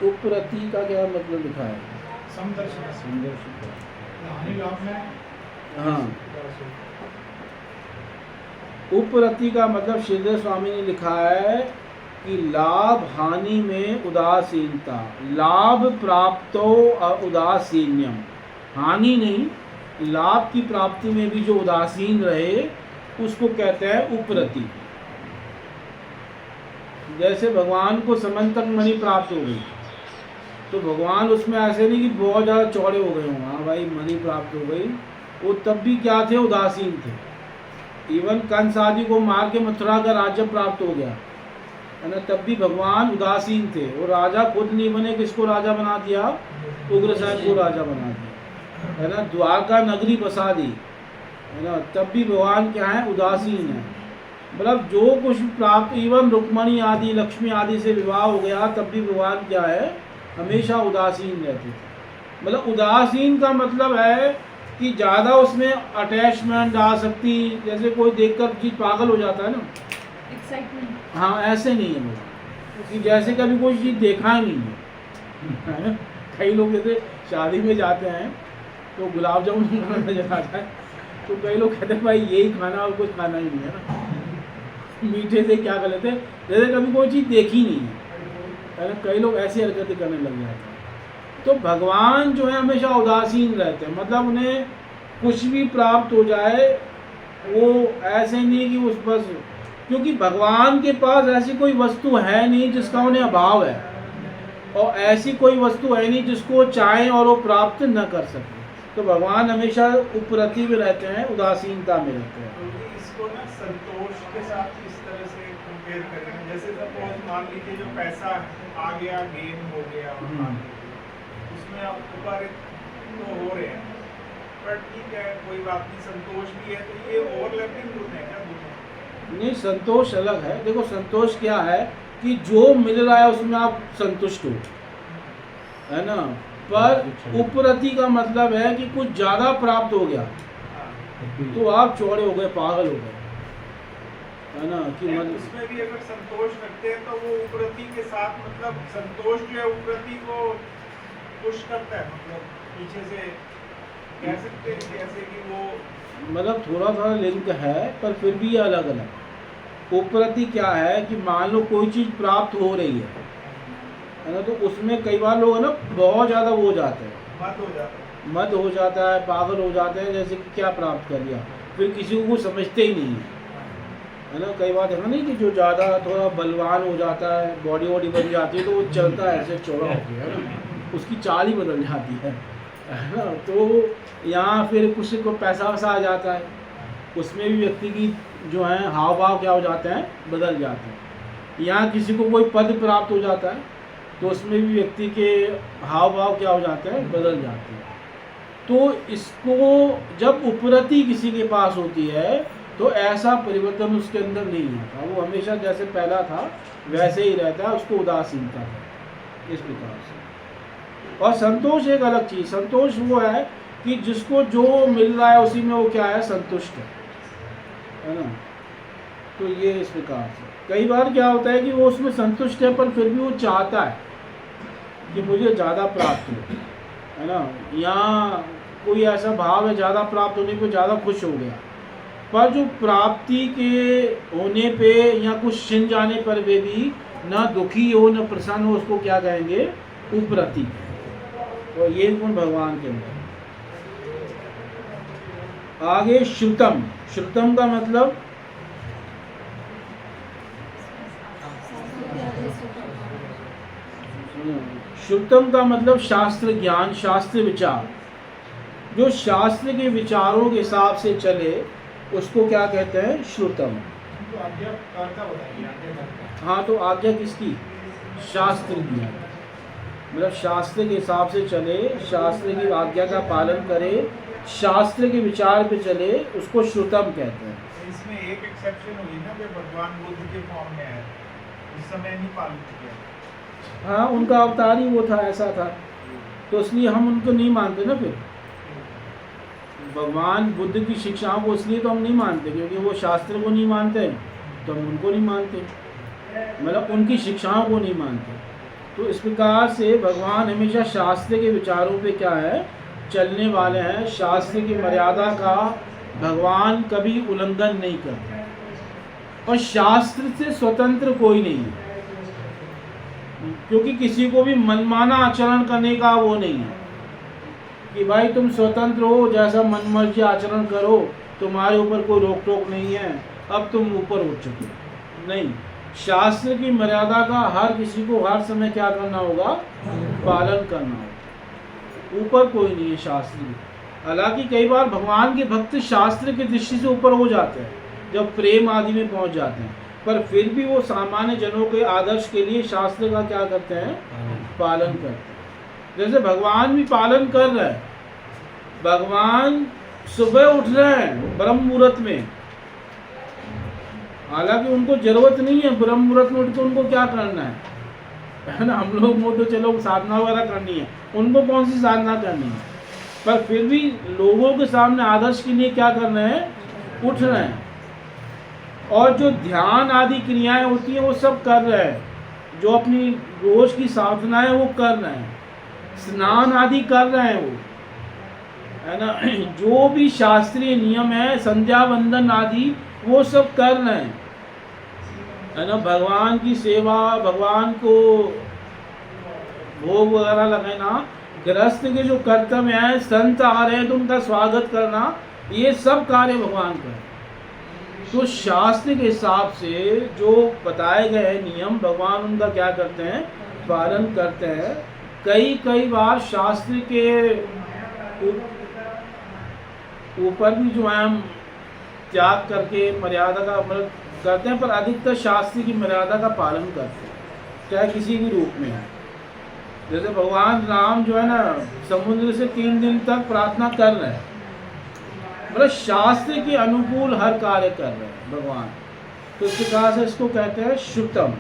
उपरति का क्या मतलब लिखा है? हाँ, उपरति का मतलब श्रीधर स्वामी ने लिखा है कि लाभ हानि में उदासीनता, लाभ प्राप्तो उदासीन्यम, हानि नहीं, लाभ की प्राप्ति में भी जो उदासीन रहे उसको कहते हैं उपरति। जैसे भगवान को समंतक मणि प्राप्त हो गई, तो भगवान उसमें ऐसे नहीं कि बहुत ज़्यादा चौड़े हो गए हों, हाँ भाई मणि प्राप्त हो गई, वो तब भी क्या थे, उदासीन थे। इवन कंस आदि को मार के मथुरा का राज्य प्राप्त हो गया है ना, तब भी भगवान उदासीन थे। वो राजा खुद नहीं बने, किसको राजा बना दिया, उग्रसेन को राजा बना दिया है ना, द्वारका नगरी बसा दी है ना, तब भी भगवान क्या है, उदासीन है। मतलब जो कुछ प्राप्त, इवन रुक्मणी आदि लक्ष्मी आदि से विवाह हो गया, तब भी भगवान क्या है, हमेशा उदासीन रहते थे। मतलब उदासीन का मतलब है कि ज़्यादा उसमें अटैचमेंट आ सकती, जैसे कोई देखकर चीज पागल हो जाता है ना, एक्साइटमेंट। हाँ ऐसे नहीं है भगवान, कि जैसे कभी कोई चीज़ देखा ही नहीं है ना। कई लोग जैसे शादी में जाते हैं तो गुलाब जामुन खाना नजर आता है, तो कई लोग कहते हैं भाई यही खाना और कुछ खाना ही नहीं है ना, मीठे से क्या कर लेते हैं, जैसे कभी कोई चीज़ देखी नहीं है ना। कई लोग ऐसी हरकतें करने लग जाते हैं। तो भगवान जो है हमेशा उदासीन रहते हैं, मतलब उन्हें कुछ भी प्राप्त हो जाए वो ऐसे नहीं कि उस बस, क्योंकि भगवान के पास ऐसी कोई वस्तु है नहीं जिसका उन्हें अभाव है, और ऐसी कोई वस्तु है नहीं जिसको चाहें और वो प्राप्त न कर सकें। तो भगवान हमेशा उपरति में रहते हैं, उदासीनता में रहते हैं। तो इसको ना संतोष के साथ किस तरह से कंपेयर करें? जैसे सपोज मान लीजिए जो पैसा आ गया, गेन हो गया, उसमें आप उपकारित तो हो रहे हैं, पर ठीक है कोई बात नहीं, संतोष भी है, तो ये ओवरलैपिंग गुण है क्या दोनों? नहीं, संतोष अलग है। देखो संतोष क्या है कि जो मिल रहा है उसमें आप संतुष्ट हो, है ना, पर उपरति का मतलब है कि कुछ ज़्यादा प्राप्त हो गया तो आप चौड़े हो गए, पागल हो गए, है ना, कि मतलब उसमें भी अगर संतोष रखते हैं तो वो उपरति के साथ, मतलब संतोष जो है उपरति को पुश करता है, मतलब पीछे से कह सकते हैं जैसे कि वो, मतलब थोड़ा सा लिंक है, पर फिर भी ये अलग अलग। उपरति क्या है कि मान लो कोई चीज़ प्राप्त हो रही है ना, तो उसमें कई बार लोग है ना बहुत ज़्यादा वो हो जाते हैं, मद हो जाता है, पागल हो जाते हैं, जैसे कि क्या प्राप्त कर लिया, फिर किसी को समझते ही नहीं है ना। कई बार देखा नहीं कि जो ज़्यादा थोड़ा बलवान हो जाता है, बॉडी वॉडी बन जाती है, तो वो चलता है ऐसे चौड़ा होकर, है ना, उसकी चाल ही बदल जाती है ना। तो यहाँ फिर कुछ को पैसा वैसा आ जाता है, उसमें भी व्यक्ति की जो है हाव भाव क्या हो जाते हैं, बदल जाते हैं। यहाँ किसी को कोई पद प्राप्त हो जाता है तो उसमें भी व्यक्ति के हाव भाव क्या हो जाते हैं, बदल जाते हैं। तो इसको जब उपरति किसी के पास होती है तो ऐसा परिवर्तन उसके अंदर नहीं आता, वो हमेशा जैसे पहला था वैसे ही रहता है, उसको उदासीनता है इस प्रकार से। और संतोष एक अलग चीज़, संतोष वो है कि जिसको जो मिल रहा है उसी में वो क्या है, संतुष्ट है ना। तो ये इस प्रकार से कई बार क्या होता है कि वो उसमें संतुष्ट है, पर फिर भी वो चाहता है कि मुझे ज़्यादा प्राप्त हो, है ना। यहाँ कोई ऐसा भाव है ज़्यादा प्राप्त होने पे ज़्यादा खुश हो गया, पर जो प्राप्ति के होने पे या कुछ छिन जाने पर वे भी न दुखी हो न प्रसन्न हो, उसको क्या कहेंगे, उपरति। और ये गुण भगवान के अंदर। आगे श्रुतम। श्रुतम का मतलब श्रुतम का मतलब शास्त्र ज्ञान, शास्त्र विचार। जो शास्त्र के विचारों के हिसाब से चले उसको क्या कहते हैं, श्रुतम। तो आज्ञाकारिता बताइए, आज्ञाकारिता। हाँ, तो आज्ञा किसकी, शास्त्र की। मतलब शास्त्र के हिसाब से चले, शास्त्र की आज्ञा का पालन करे, शास्त्र के विचार पे चले उसको श्रुतम कहते हैं। इसमें एक एक्सेप्शन हुई ना कि भगवान बुद्ध के फॉर्म में है, उस समय नहीं पालित किया। हाँ, उनका अवतार ही वो था, ऐसा था, तो इसलिए हम उनको नहीं मानते ना। फिर भगवान बुद्ध की शिक्षाओं को इसलिए तो हम नहीं मानते क्योंकि वो शास्त्र को नहीं मानते, तो हम उनको नहीं मानते, मतलब उनकी शिक्षाओं को नहीं मानते। तो इस प्रकार से भगवान हमेशा शास्त्र के विचारों पे क्या है, चलने वाले हैं। शास्त्र की मर्यादा का भगवान कभी उल्लंघन नहीं करते, और शास्त्र से स्वतंत्र कोई नहीं है, क्योंकि किसी को भी मनमाना आचरण करने का वो नहीं है कि भाई तुम स्वतंत्र हो, जैसा मनमर्जी आचरण करो, तुम्हारे ऊपर कोई रोक टोक नहीं है, अब तुम ऊपर उठ चुके हो। नहीं, शास्त्र की मर्यादा का हर किसी को हर समय क्या करना होगा, पालन करना होगा। ऊपर कोई नहीं है शास्त्र की। हालांकि कई बार भगवान के भक्त शास्त्र की दृष्टि से ऊपर हो जाते हैं जब प्रेम आदि में पहुंच जाते हैं, पर फिर भी वो सामान्य जनों के आदर्श के लिए शास्त्र का क्या करते हैं, पालन करते हैं। जैसे भगवान भी पालन कर रहे हैं, भगवान सुबह उठ रहे हैं ब्रह्म मुहूर्त में, हालांकि उनको जरूरत नहीं है ब्रह्म मुहूर्त में उठ के उनको क्या करना है ना। हम लोग वो तो चलो साधना वगैरह करनी है, उनको कौन सी साधना करनी है, पर फिर भी लोगों के सामने आदर्श के लिए क्या कर रहे हैं, उठ रहे हैं। और जो ध्यान आदि क्रियाएं होती हैं वो सब कर रहे हैं, जो अपनी रोज की साधनाएं वो कर रहे हैं, स्नान आदि कर रहे हैं वो, है ना। जो भी शास्त्रीय नियम है, संध्या वंदन आदि वो सब कर रहे हैं, है ना। भगवान की सेवा, भगवान को भोग वगैरह लगाना, गृहस्थ के जो कर्तव्य हैं, संत आ रहे हैं तो उनका स्वागत करना, ये सब कार्य भगवान का है। तो शास्त्र के हिसाब से जो बताए गए हैं नियम, भगवान उनका क्या करते हैं, पालन करते हैं। कई बार शास्त्र के ऊपर भी जो है हम त्याग करके मर्यादा का अमल करते हैं, पर अधिकतर शास्त्र की मर्यादा का पालन करते हैं, चाहे किसी भी रूप में है। जैसे भगवान राम जो है ना, समुद्र से 3 दिन तक प्रार्थना कर रहे हैं, मतलब शास्त्र के अनुकूल हर कार्य कर रहे हैं भगवान। तो इस प्रकार से इसको कहते हैं श्रुतम।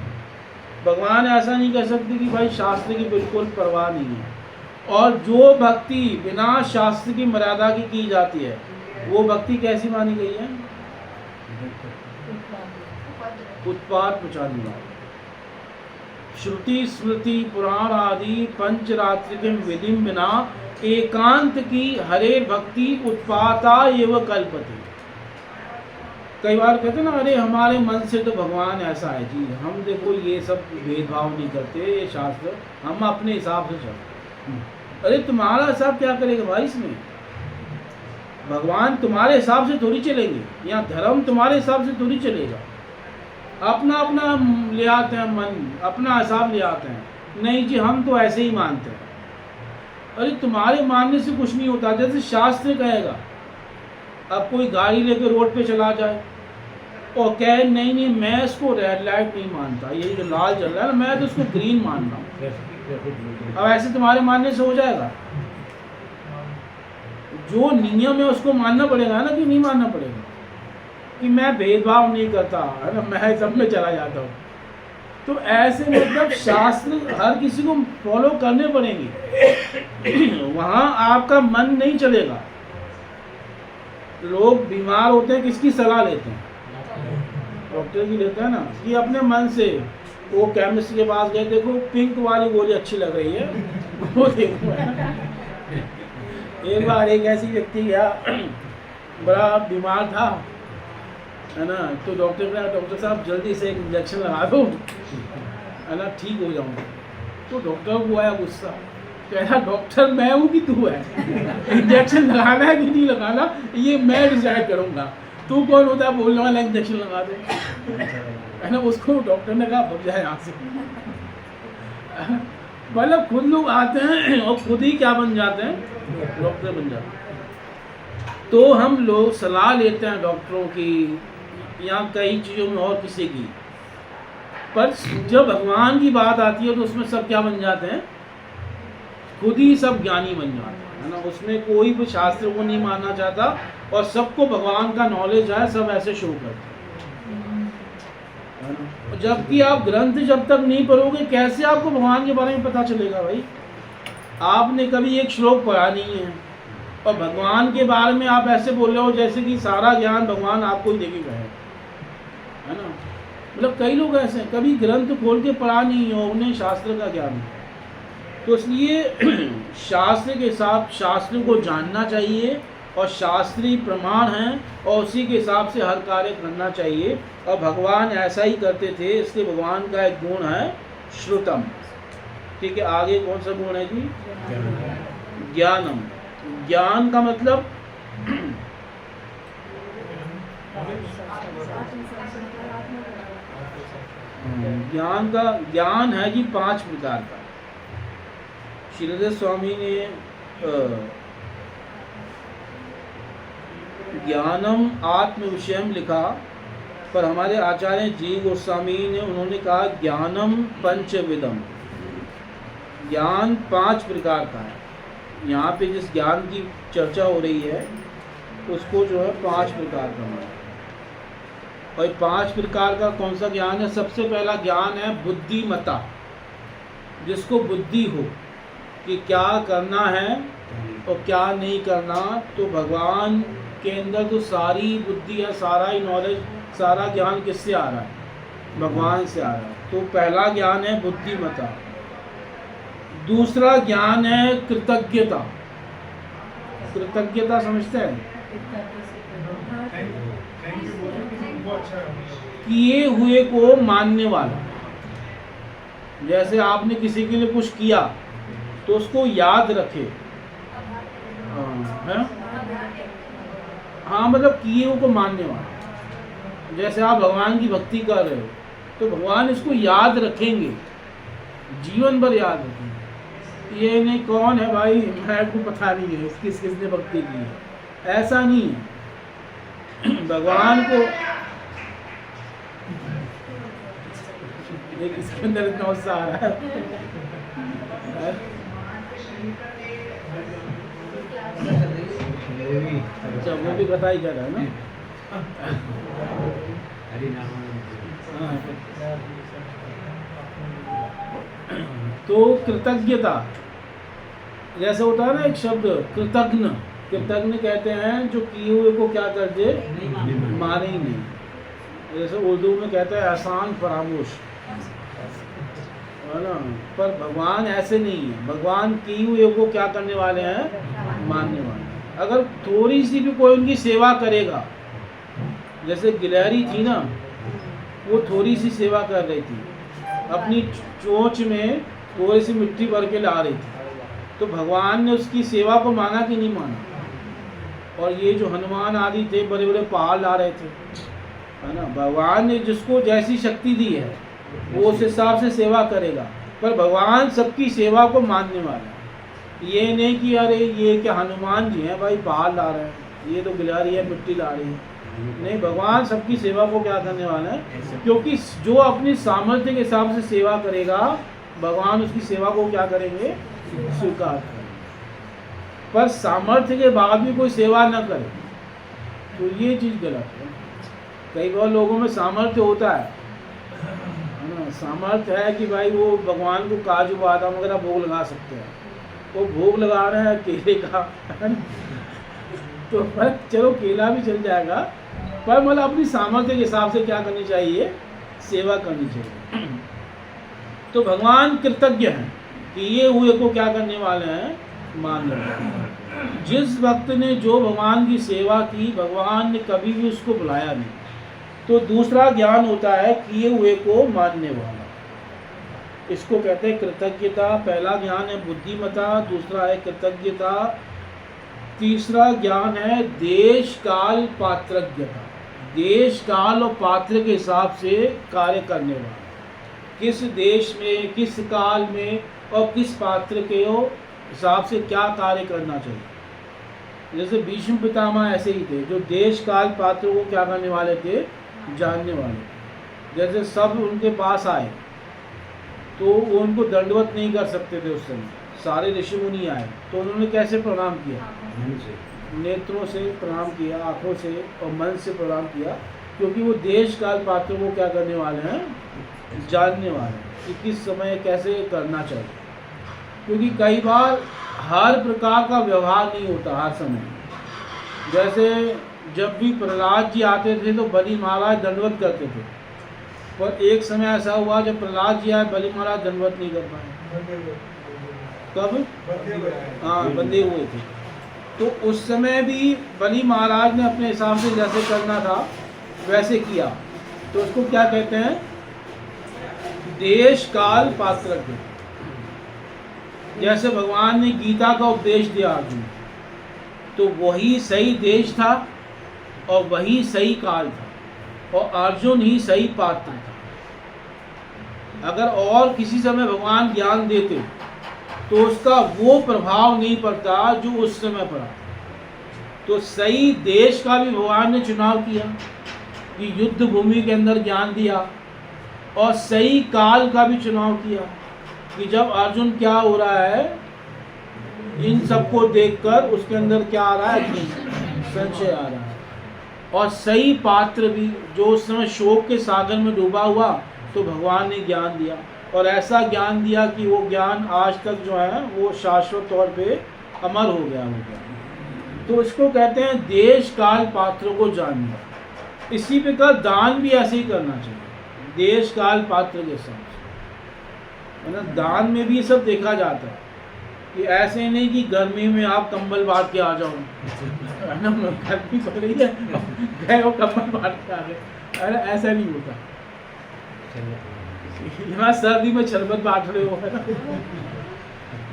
भगवान ऐसा नहीं कह सकते कि भाई शास्त्र की बिल्कुल परवाह नहीं है। और जो भक्ति बिना शास्त्र की मर्यादा की जाती है, वो भक्ति कैसी मानी गई है, उत्पाद पहुँचाने वाली। श्रुति स्मृति पुराण आदि पंचरात्रिकम विधि बिना एकांत की हरे भक्ति उत्पाता एवं कल्पते। कई बार कहते हैं ना, अरे हमारे मन से तो भगवान ऐसा है जी, हम देखो ये सब भेदभाव नहीं करते, ये शास्त्र हम अपने हिसाब से चलते। अरे तुम्हारा हिसाब क्या करेगा भाई, इसमें भगवान तुम्हारे हिसाब से थोड़ी चलेंगे, या धर्म तुम्हारे हिसाब से थोड़ी चलेगा। अपना अपना ले आते हैं मन, अपना हिसाब ले आते हैं, नहीं जी हम तो ऐसे ही मानते हैं। अरे तुम्हारे मानने से कुछ नहीं होता। जैसे शास्त्र कहेगा, अब कोई गाड़ी लेकर रोड पे चला जाए और कहे नहीं नहीं मैं इसको रेड लाइट नहीं मानता, ये जो लाल जल रहा है ना, मैं तो उसको ग्रीन मान रहा हूँ, अब ऐसे तुम्हारे मानने से हो जाएगा? जो नियम है उसको मानना पड़ेगा ना, कि नहीं मानना पड़ेगा? कि मैं भेदभाव नहीं करता, है ना, मैं सब में चला जाता हूँ। तो ऐसे मतलब शास्त्र हर किसी को फॉलो करने पड़ेंगे, वहाँ आपका मन नहीं चलेगा। लोग बीमार होते हैं, किसकी सलाह लेते हैं? डॉक्टर की लेते हैं ना, कि अपने मन से। वो केमिस्ट के पास गए, देखो पिंक वाली गोली अच्छी लग रही है, वो देखो। एक बार एक ऐसी व्यक्ति गया, बड़ा बीमार था, है ना, तो डॉक्टर ने कहा डॉक्टर साहब जल्दी से एक इंजेक्शन लगा दो, है ना, ठीक हो जाऊंगा। तो डॉक्टर को आया गुस्सा, कह रहा डॉक्टर मैं हूँ कि तू है? इंजेक्शन लगाना है कि नहीं लगाना ये मैं डिसाइड करूँगा, तू कौन होता है बोलने वाला इंजेक्शन लगा दे, है ना। उसको डॉक्टर ने कहा भग जाए यहाँ से। मतलब खुद लोग आते हैं और खुद ही क्या बन जाते हैं, डॉक्टर बन जाते हैं। तो हम लोग सलाह लेते हैं डॉक्टरों की या कई चीज़ों में और किसी की, पर जब भगवान की बात आती है तो उसमें सब क्या बन जाते हैं, खुद ही सब ज्ञानी बन जाते हैं। है ना। उसमें कोई भी शास्त्र को नहीं मानना चाहता और सबको भगवान का नॉलेज है, सब ऐसे शो करते है ना। जबकि आप ग्रंथ जब तक नहीं पढ़ोगे कैसे आपको भगवान के बारे में पता चलेगा भाई। आपने कभी एक श्लोक पढ़ा नहीं है और भगवान के बारे में आप ऐसे बोल रहे हो जैसे कि सारा ज्ञान भगवान आपको ही देके गए है ना। मतलब कई लोग ऐसे हैं, कभी ग्रंथ खोल के पढ़ा नहीं हो, उन्हें शास्त्र का ज्ञान है। तो इसलिए शास्त्र के साथ शास्त्र को जानना चाहिए और शास्त्रीय प्रमाण हैं और उसी के हिसाब से हर कार्य करना चाहिए। और भगवान ऐसा ही करते थे, इसलिए भगवान का एक गुण है श्रुतम। ठीक है, आगे कौन सा गुण है जी? ज्ञानम। ज्ञान का मतलब ज्ञान है कि 5 प्रकार का। श्रीधर स्वामी ने ज्ञानम आत्म विषयम लिखा, पर हमारे आचार्य जी गोस्वामी ने उन्होंने कहा ज्ञानम पंचविधम। ज्ञान 5 प्रकार का है। यहाँ पे जिस ज्ञान की चर्चा हो रही है उसको जो है 5 प्रकार का है। और 5 प्रकार का कौन सा ज्ञान है? सबसे पहला ज्ञान है बुद्धिमता, जिसको बुद्धि हो कि क्या करना है और क्या नहीं करना। तो भगवान के अंदर तो सारी बुद्धि है, सारा ही नॉलेज, सारा ज्ञान किससे आ रहा है? भगवान से आ रहा है। तो पहला ज्ञान है बुद्धिमता। दूसरा ज्ञान है कृतज्ञता। कृतज्ञता समझते हैं? थैंक यू बोलो, वो अच्छा है। किए हुए को मानने वाला। जैसे आपने किसी के लिए कुछ किया तो उसको याद रखे। हाँ, मतलब किए हुए को मानने वाला। जैसे आप भगवान की भक्ति कर रहे हो तो भगवान इसको याद रखेंगे, जीवन भर याद रखेंगे। ये नहीं कौन है भाई, मेरे को पता नहीं है किसने भक्ति की है, ऐसा नहीं है। भगवान को एक इसके अंदर इतना उत्साह आ रहा है। अच्छा, वो भी बता ही जा रहा है ना। हाँ। तो कृतज्ञता, जैसे होता है ना एक शब्द कृतज्ञ। कृतज्ञ कहते हैं जो किए हुए को क्या कर दे, माने ही नहीं। जैसे उर्दू में कहते हैं आसान फरामोश, है ना। पर भगवान ऐसे नहीं है। भगवान किए हुए को क्या करने वाले हैं, मानने वाले। अगर थोड़ी सी भी कोई उनकी सेवा करेगा, जैसे गिलहरी थी ना, वो थोड़ी सी सेवा कर रही थी, अपनी चोंच में थोड़ी सी मिट्टी भर के ला रही थी, तो भगवान ने उसकी सेवा को माना कि नहीं माना। और ये जो हनुमान आदि थे, बड़े बड़े पहाड़ ला रहे थे, है ना। भगवान ने जिसको जैसी शक्ति दी है वो उस हिसाब से सेवा करेगा, पर भगवान सबकी सेवा को मानने वाला है। ये नहीं कि अरे ये क्या हनुमान जी हैं भाई, पहाड़ ला रहे हैं, ये तो गिलहरी है मिट्टी ला रही है। नहीं, भगवान सबकी सेवा को क्या करने वाला है, क्योंकि जो अपनी सामर्थ्य के हिसाब से सेवा करेगा भगवान उसकी सेवा को क्या करेंगे, स्वीकार करेंगे। पर सामर्थ्य के बाद भी कोई सेवा न करे तो ये चीज़ गलत है। कई बार लोगों में सामर्थ्य होता है ना, सामर्थ्य है कि भाई वो भगवान को काजू बादाम वगैरह भोग लगा सकते हैं, वो भोग लगा रहे हैं केले का, तो पर चलो केला भी चल जाएगा, पर मतलब अपनी सामर्थ्य के हिसाब से क्या करनी चाहिए, सेवा करनी चाहिए। तो भगवान कृतज्ञ हैं कि ये हुए को क्या करने वाले हैं, मान रहे। जिस भक्त ने जो भगवान की सेवा की, भगवान ने कभी भी उसको बुलाया नहीं। तो दूसरा ज्ञान होता है किए हुए को मानने वाला, इसको कहते हैं कृतज्ञता। पहला ज्ञान है बुद्धिमता, दूसरा है कृतज्ञता, तीसरा ज्ञान है देश काल पात्रज्ञता। देश काल और पात्र के हिसाब से कार्य करने वाला, किस देश में, किस काल में और किस पात्र के हिसाब से क्या कार्य करना चाहिए। जैसे भीष्म पितामह ऐसे ही थे, जो देश काल पात्र को क्या करने वाले थे, जानने वाले। जैसे सब उनके पास आए तो वो उनको दंडवत नहीं कर सकते थे उस समय, सारे ऋषि मुनि आए तो उन्होंने कैसे प्रणाम किया? मन से नेत्रों से प्रणाम किया, आँखों से और मन से प्रणाम किया, क्योंकि वो देश काल पात्र को क्या करने वाले हैं? जानने वाले हैं कि किस समय कैसे करना चाहिए। क्योंकि कई बार हर प्रकार का व्यवहार नहीं होता हर समय। जैसे जब भी प्रहलाद जी आते थे तो बलि महाराज दंडवत करते थे, पर एक समय ऐसा हुआ जब प्रहलाद जी आए बलि महाराज दंडवत नहीं कर पाए। कब? हाँ, बंधे हुए थे। तो उस समय भी बलि महाराज ने अपने हिसाब से जैसे करना था वैसे किया, तो उसको क्या कहते हैं? देश काल पात्रज्ञ। जैसे भगवान ने गीता का उपदेश दिया अर्जुन, तो वही सही देश था और वही सही काल था और अर्जुन ही सही पात्र था। अगर और किसी समय भगवान ज्ञान देते तो उसका वो प्रभाव नहीं पड़ता जो उस समय पड़ा। तो सही देश का भी भगवान ने चुनाव किया कि युद्ध भूमि के अंदर ज्ञान दिया, और सही काल का भी चुनाव किया कि जब अर्जुन क्या हो रहा है, इन सबको देखकर उसके अंदर क्या आ रहा है? संशय आ रहा है। और सही पात्र भी, जो उस समय शोक के सागर में डूबा हुआ, तो भगवान ने ज्ञान दिया, और ऐसा ज्ञान दिया कि वो ज्ञान आज तक जो है वो शाश्वत तौर पे अमर हो गया तो इसको कहते हैं देश काल पात्रों को जानना। इसी प्रकार दान भी ऐसे ही करना चाहिए, देश काल पात्र के साथ, है ना। दान में भी ये सब देखा जाता है कि ऐसे नहीं कि गर्मी में आप कंबल बांट के आ जाओ, है ना, गर्मी पड़ रही है गए वो कंबल बांट के आ गए, अरे ऐसा नहीं होता। यहाँ सर्दी में शरबत बांट रहे हो,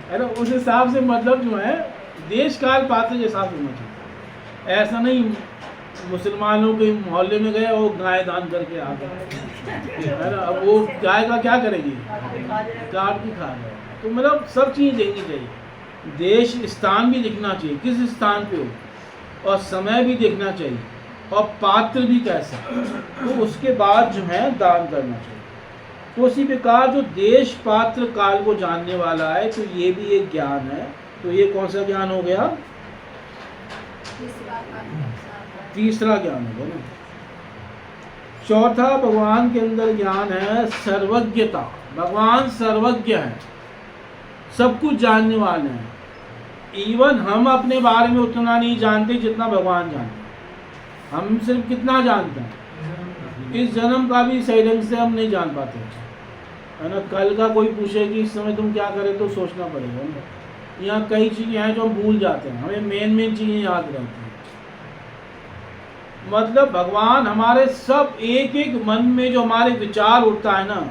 है ना, उस हिसाब से मतलब जो है देश काल पात्र के साथ होना चाहिए। ऐसा नहीं मुसलमानों के मोहल्ले में गए और गाय दान करके आ गए, है ना, अब वो गाय का क्या करेगी? काट के खा गए। तो मतलब सब चीज़ देखनी चाहिए, देश स्थान भी देखना चाहिए किस स्थान पे हो, और समय भी देखना चाहिए, और पात्र भी कैसा, तो उसके बाद जो है दान करना चाहिए। तो उसी प्रकार जो देश पात्र काल को जानने वाला है, तो ये भी एक ज्ञान है। तो ये कौन सा ज्ञान हो गया? तीसरा ज्ञान होगा ना। चौथा भगवान के अंदर ज्ञान है सर्वज्ञता। भगवान सर्वज्ञ है, सब कुछ जानने वाले हैं। इवन हम अपने बारे में उतना नहीं जानते जितना भगवान जानते। हम सिर्फ कितना जानते हैं? इस जन्म का भी सही ढंग से हम नहीं जान पाते, है ना। कल का कोई पूछे कि इस समय तुम क्या करें, तो सोचना पड़ेगा ना। यहाँ कई चीज़ें हैं जो हम भूल जाते हैं, हमें मेन चीज़ें याद रहती हैं। मतलब भगवान हमारे सब एक एक मन में जो हमारे विचार उठता है ना,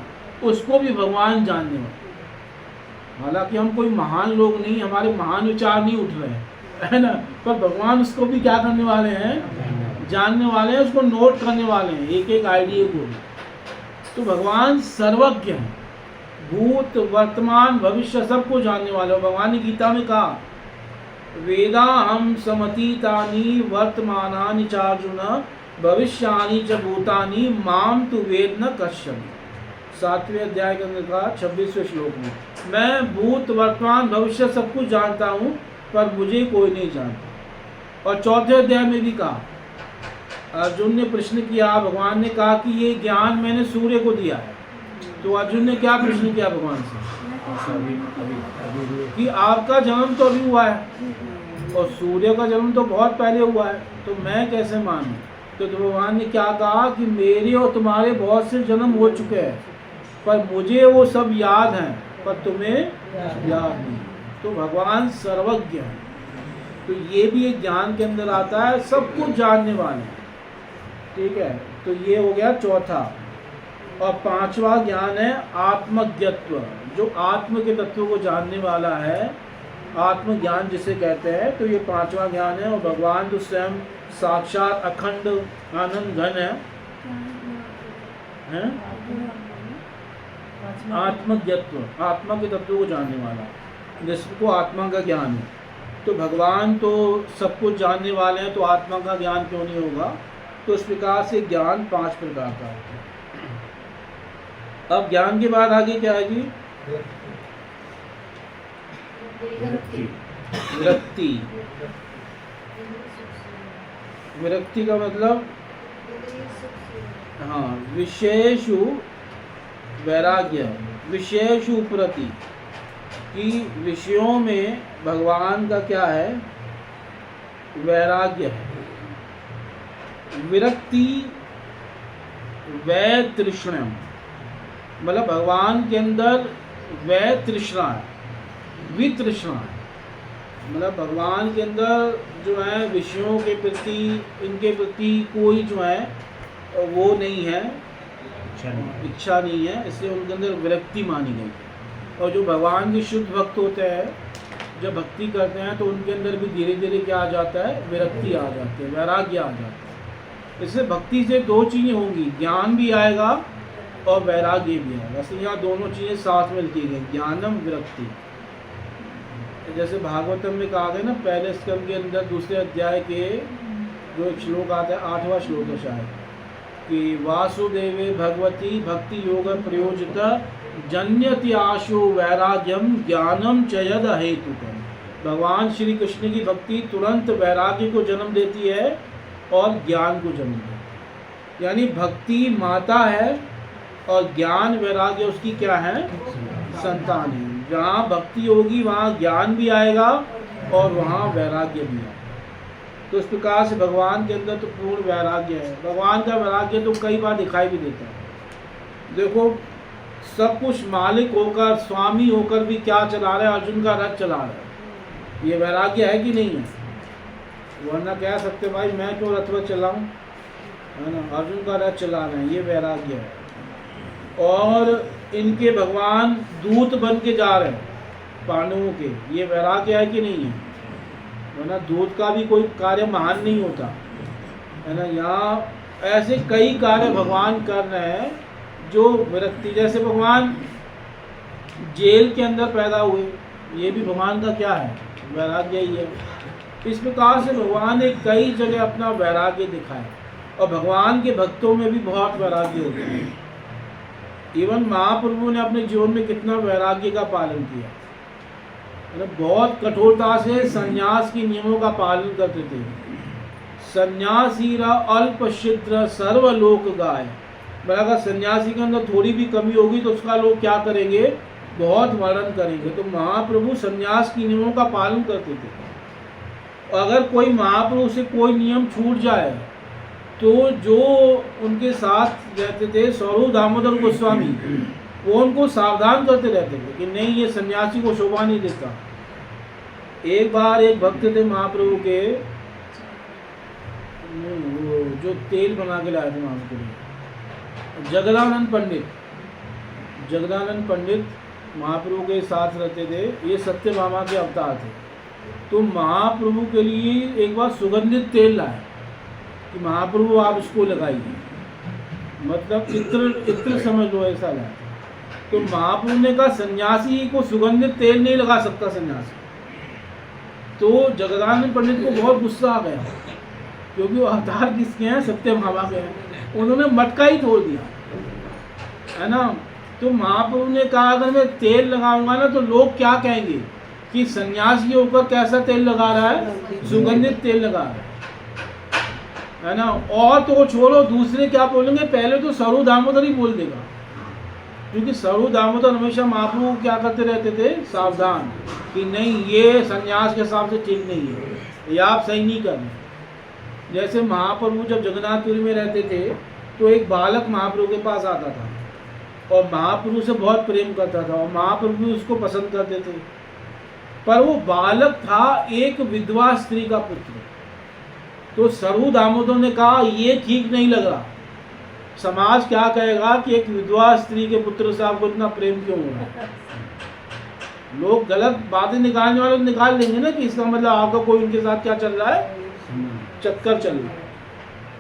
उसको भी भगवान जानने वाले। हालांकि हम कोई महान लोग नहीं, हमारे महान विचार नहीं उठ रहे हैं, है ना, पर भगवान उसको भी क्या करने वाले हैं? जानने वाले हैं, उसको नोट करने वाले हैं, एक एक आइडिया को। तो भगवान सर्वज्ञ हैं, भूत वर्तमान भविष्य सबको जानने वाले हो। भगवान ने गीता में कहा वेदा हम समतीतानि वर्तमानानि चार्जुन भविष्यानि च भूतानि माम तु वेद न कश्यप। 7वें अध्याय के अंदर कहा 26वें श्लोक में, मैं भूत वर्तमान भविष्य सब कुछ जानता हूँ, पर मुझे कोई नहीं जानता। और 4वें अध्याय में भी कहा, अर्जुन ने प्रश्न किया, भगवान ने कहा कि ये ज्ञान मैंने सूर्य को दिया है। तो अर्जुन ने क्या प्रश्न किया भगवान से कि आपका जन्म तो अभी हुआ है और सूर्य का जन्म तो बहुत पहले हुआ है, तो मैं कैसे मानूं? तो भगवान ने क्या कहा कि मेरे और तुम्हारे बहुत से जन्म हो चुके हैं, पर मुझे वो सब याद हैं, पर तुम्हें याद नहीं। तो भगवान सर्वज्ञ है। तो ये भी एक ज्ञान के अंदर आता है, सब कुछ जानने वाले हैं, ठीक है। तो ये हो गया चौथा। और 5वां ज्ञान है आत्मज्ञत्व, जो आत्म के तत्व को जानने वाला है, आत्मज्ञान जिसे कहते हैं। तो ये 5वां ज्ञान है। और भगवान तो स्वयं साक्षात अखंड आनंद घन है, हैं? आत्मज्ञत्व, आत्मा के तत्व को जानने वाला, जिसको आत्मा का ज्ञान है। तो भगवान तो सब कुछ जानने वाले हैं, तो आत्मा का ज्ञान क्यों नहीं होगा? तो इस प्रकार से ज्ञान 5 प्रकार का होता है। अब ज्ञान के बाद आगे क्या है जी? विरक्ति। विरक्ति का मतलब हाँ, विषयेषु वैराग्य, विषयेषु प्रति, कि विषयों में भगवान का क्या है, वैराग्य है। विरक्ति वै तृष्णा, मतलब भगवान के अंदर वै तृष्णा है, वितृष्णा है, मतलब भगवान के अंदर जो है विषयों के प्रति, इनके प्रति कोई जो है वो नहीं है, इच्छा नहीं है, इसलिए उनके अंदर विरक्ति मानी गई। और जो भगवान के शुद्ध भक्त होते हैं, जब भक्ति करते हैं तो उनके अंदर भी धीरे धीरे क्या आ जाता है, विरक्ति आ जाती है, वैराग्य आ जाता है। इससे भक्ति से दो चीज़ें होंगी, ज्ञान भी आएगा और वैराग्य भी आएगा। वैसे यहाँ दोनों चीज़ें साथ में लिखी गई, ज्ञानम विरक्ति। जैसे भागवतम में कहा गया ना, पहले स्कंद के अंदर दूसरे अध्याय के जो एक श्लोक आता है, 8वां श्लोक है शायद, कि वासुदेवे भगवती भक्ति योग प्रयोजिता जन्यति आशु वैराग्यम ज्ञानम च यद हेतुकम। भगवान श्री कृष्ण की भक्ति तुरंत वैराग्य को जन्म देती है और ज्ञान को जन्म देती है। यानी भक्ति माता है और ज्ञान वैराग्य उसकी क्या है, संतान है। जहाँ भक्ति होगी वहाँ ज्ञान भी आएगा और वहाँ वैराग्य भी आएगा। तो इस प्रकार से भगवान के अंदर तो पूर्ण वैराग्य है। भगवान का वैराग्य तो कई बार दिखाई भी देता है। देखो, सब कुछ मालिक होकर, स्वामी होकर भी क्या चला रहा है, अर्जुन का रथ चला रहा है। ये वैराग्य है कि नहीं है? वरना कह सकते भाई मैं क्यों रथ चलाऊं, है ना, अर्जुन का रथ चला रहे हैं, ये वैराग्य है। और इनके भगवान दूत बन के जा रहे हैं पांडवों के, ये वैराग्य है कि नहीं है? वरना दूत का भी कोई कार्य महान नहीं होता, है ना। यहाँ ऐसे कई कार्य भगवान कर रहे हैं जो विरक्ति, जैसे भगवान जेल के अंदर पैदा हुए, ये भी भगवान का क्या है, वैराग्य ही है। इस प्रकार से भगवान ने कई जगह अपना वैराग्य दिखाया और भगवान के भक्तों में भी बहुत वैराग्य होता है। इवन महाप्रभु ने अपने जीवन में कितना वैराग्य का पालन किया, मतलब बहुत कठोरता से संन्यास के नियमों का पालन करते थे। सन्यासीरा अल्प छिद्र सर्वलोक गाय, मतलब अगर सन्यासी के अंदर थोड़ी भी कमी होगी तो उसका लोग क्या करेंगे, बहुत वर्णन करेंगे। तो महाप्रभु सन्यास के नियमों का पालन करते थे। अगर कोई महाप्रभु से कोई नियम छूट जाए तो जो उनके साथ रहते थे स्वरूप दामोदर गोस्वामी, वो उनको सावधान करते रहते थे कि नहीं, ये सन्यासी को शोभा नहीं देता। एक बार एक भक्त थे महाप्रभु के, वो जो तेल बना के लाए थे महाप्रभु के लिए, जगदानंद पंडित महाप्रभु के साथ रहते थे। ये सत्यभामा के अवतार थे। तो महाप्रभु के लिए एक बार सुगंधित तेल लाए कि महाप्रभु आप इसको लगाइए, मतलब इत्र समझ लो, ऐसा लाए। तो महाप्रभु ने कहा सन्यासी को सुगंधित तेल नहीं लगा सकता सन्यासी। तो जगदानंद पंडित को बहुत गुस्सा आ गया, क्योंकि वो अवतार किसके हैं, सत्यभामा के हैं। उन्होंने मटका ही तोड़ दिया, है ना। तो महाप्रभु ने कहा अगर मैं तेल लगाऊंगा ना तो लोग क्या कहेंगे कि सन्यासी होकर कैसा तेल लगा रहा है, सुगंधित तेल लगा रहा है ना। और तो छोड़ो, दूसरे क्या बोलेंगे, पहले तो स्वरूप दामोदर ही बोल देगा, क्योंकि स्वरूप दामोदर हमेशा महाप्रभु क्या करते रहते थे, सावधान कि नहीं, ये सन्यास के हिसाब से ठीक नहीं है, ये आप सही नहीं कर रहे। जैसे महाप्रभु जब जगन्नाथपुरी में रहते थे तो एक बालक महाप्रभु के पास आता था और महाप्रभु से बहुत प्रेम करता था और महाप्रभु भी उसको पसंद करते थे। पर वो बालक था एक विधवा स्त्री का पुत्र। तो स्वरूप दामोदर ने कहा ये ठीक नहीं लग रहा, समाज क्या कहेगा कि एक विधवा स्त्री के पुत्र से आपको इतना प्रेम क्यों हो रहा है। लोग गलत बातें निकालने वाले निकाल देंगे ना कि इसका मतलब आपका कोई उनके साथ क्या चल रहा है, चक्कर चल रहा है।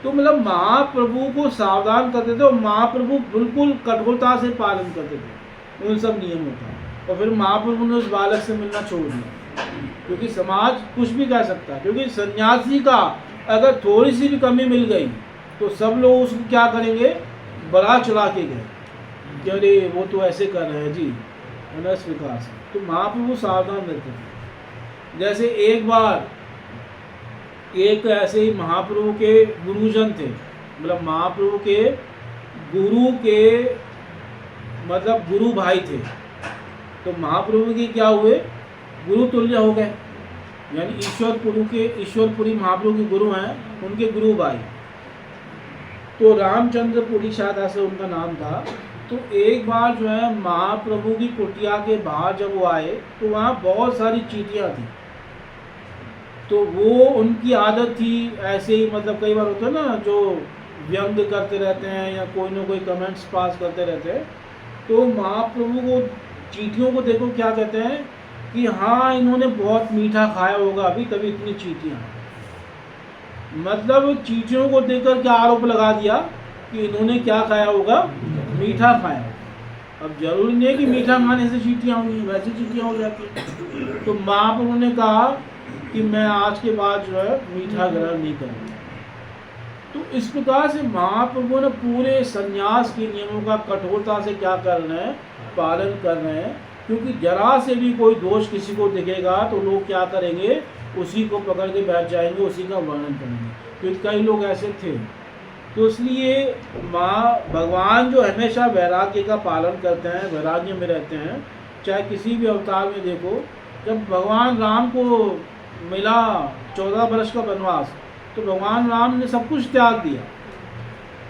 तो मतलब महाप्रभु को सावधान करते थे और महाप्रभु बिल्कुल कठोरता से पालन करते थे उन सब नियमों का। और फिर महाप्रभु ने उस बालक से मिलना छोड़ दिया, क्योंकि समाज कुछ भी कह सकता है। क्योंकि सन्यासी का अगर थोड़ी सी भी कमी मिल गई तो सब लोग उसको क्या करेंगे, बड़ा चढ़ा के गए कि अरे वो तो ऐसे कर रहे हैं जी, इस प्रकार से। तो महाप्रभु सावधान रहते थे। जैसे एक बार एक ऐसे ही महाप्रभु के गुरुजन थे, मतलब महाप्रभु के गुरु के मतलब गुरु भाई थे, तो महाप्रभु की क्या हुए, गुरु तुल्य हो गए, यानी ईश्वरपुरी महाप्रभु के गुरु हैं, उनके गुरु भाई। तो रामचंद्रपुरी शायद ऐसे उनका नाम था। तो एक बार जो है महाप्रभु की कुटिया के बाहर जब वो आए तो वहाँ बहुत सारी चींटियाँ थी। तो वो उनकी आदत थी ऐसे ही, मतलब कई बार होता है ना जो व्यंग करते रहते हैं या कोई ना कोई कमेंट्स पास करते रहते हैं। तो महाप्रभु को चींटियों को देखो क्या कहते हैं कि हाँ इन्होंने बहुत मीठा खाया होगा अभी, तभी इतनी चींटियाँ। मतलब चींटियों को देखकर क्या आरोप लगा दिया कि इन्होंने क्या खाया होगा, मीठा खाया होगा। अब जरूरी नहीं है कि मीठा खाने से चींटियाँ होंगी, वैसे चींटियाँ हो जाती हैं। तो महाप्रभु ने कहा कि मैं आज के बाद जो है मीठा ग्रहण नहीं करूँगा। तो इस प्रकार से महाप्रभु ने पूरे संन्यास के नियमों का कठोरता से क्या कर रहे हैं, पालन कर रहे हैं। क्योंकि जरा से भी कोई दोष किसी को दिखेगा तो लोग क्या करेंगे, उसी को पकड़ के बैठ जाएंगे, उसी का वर्णन करेंगे। क्योंकि कई लोग ऐसे थे। तो इसलिए भगवान जो हमेशा वैराग्य का पालन करते हैं, वैराग्य में रहते हैं, चाहे किसी भी अवतार में देखो। जब भगवान राम को मिला 14 वर्ष का वनवास, तो भगवान राम ने सब कुछ त्याग दिया,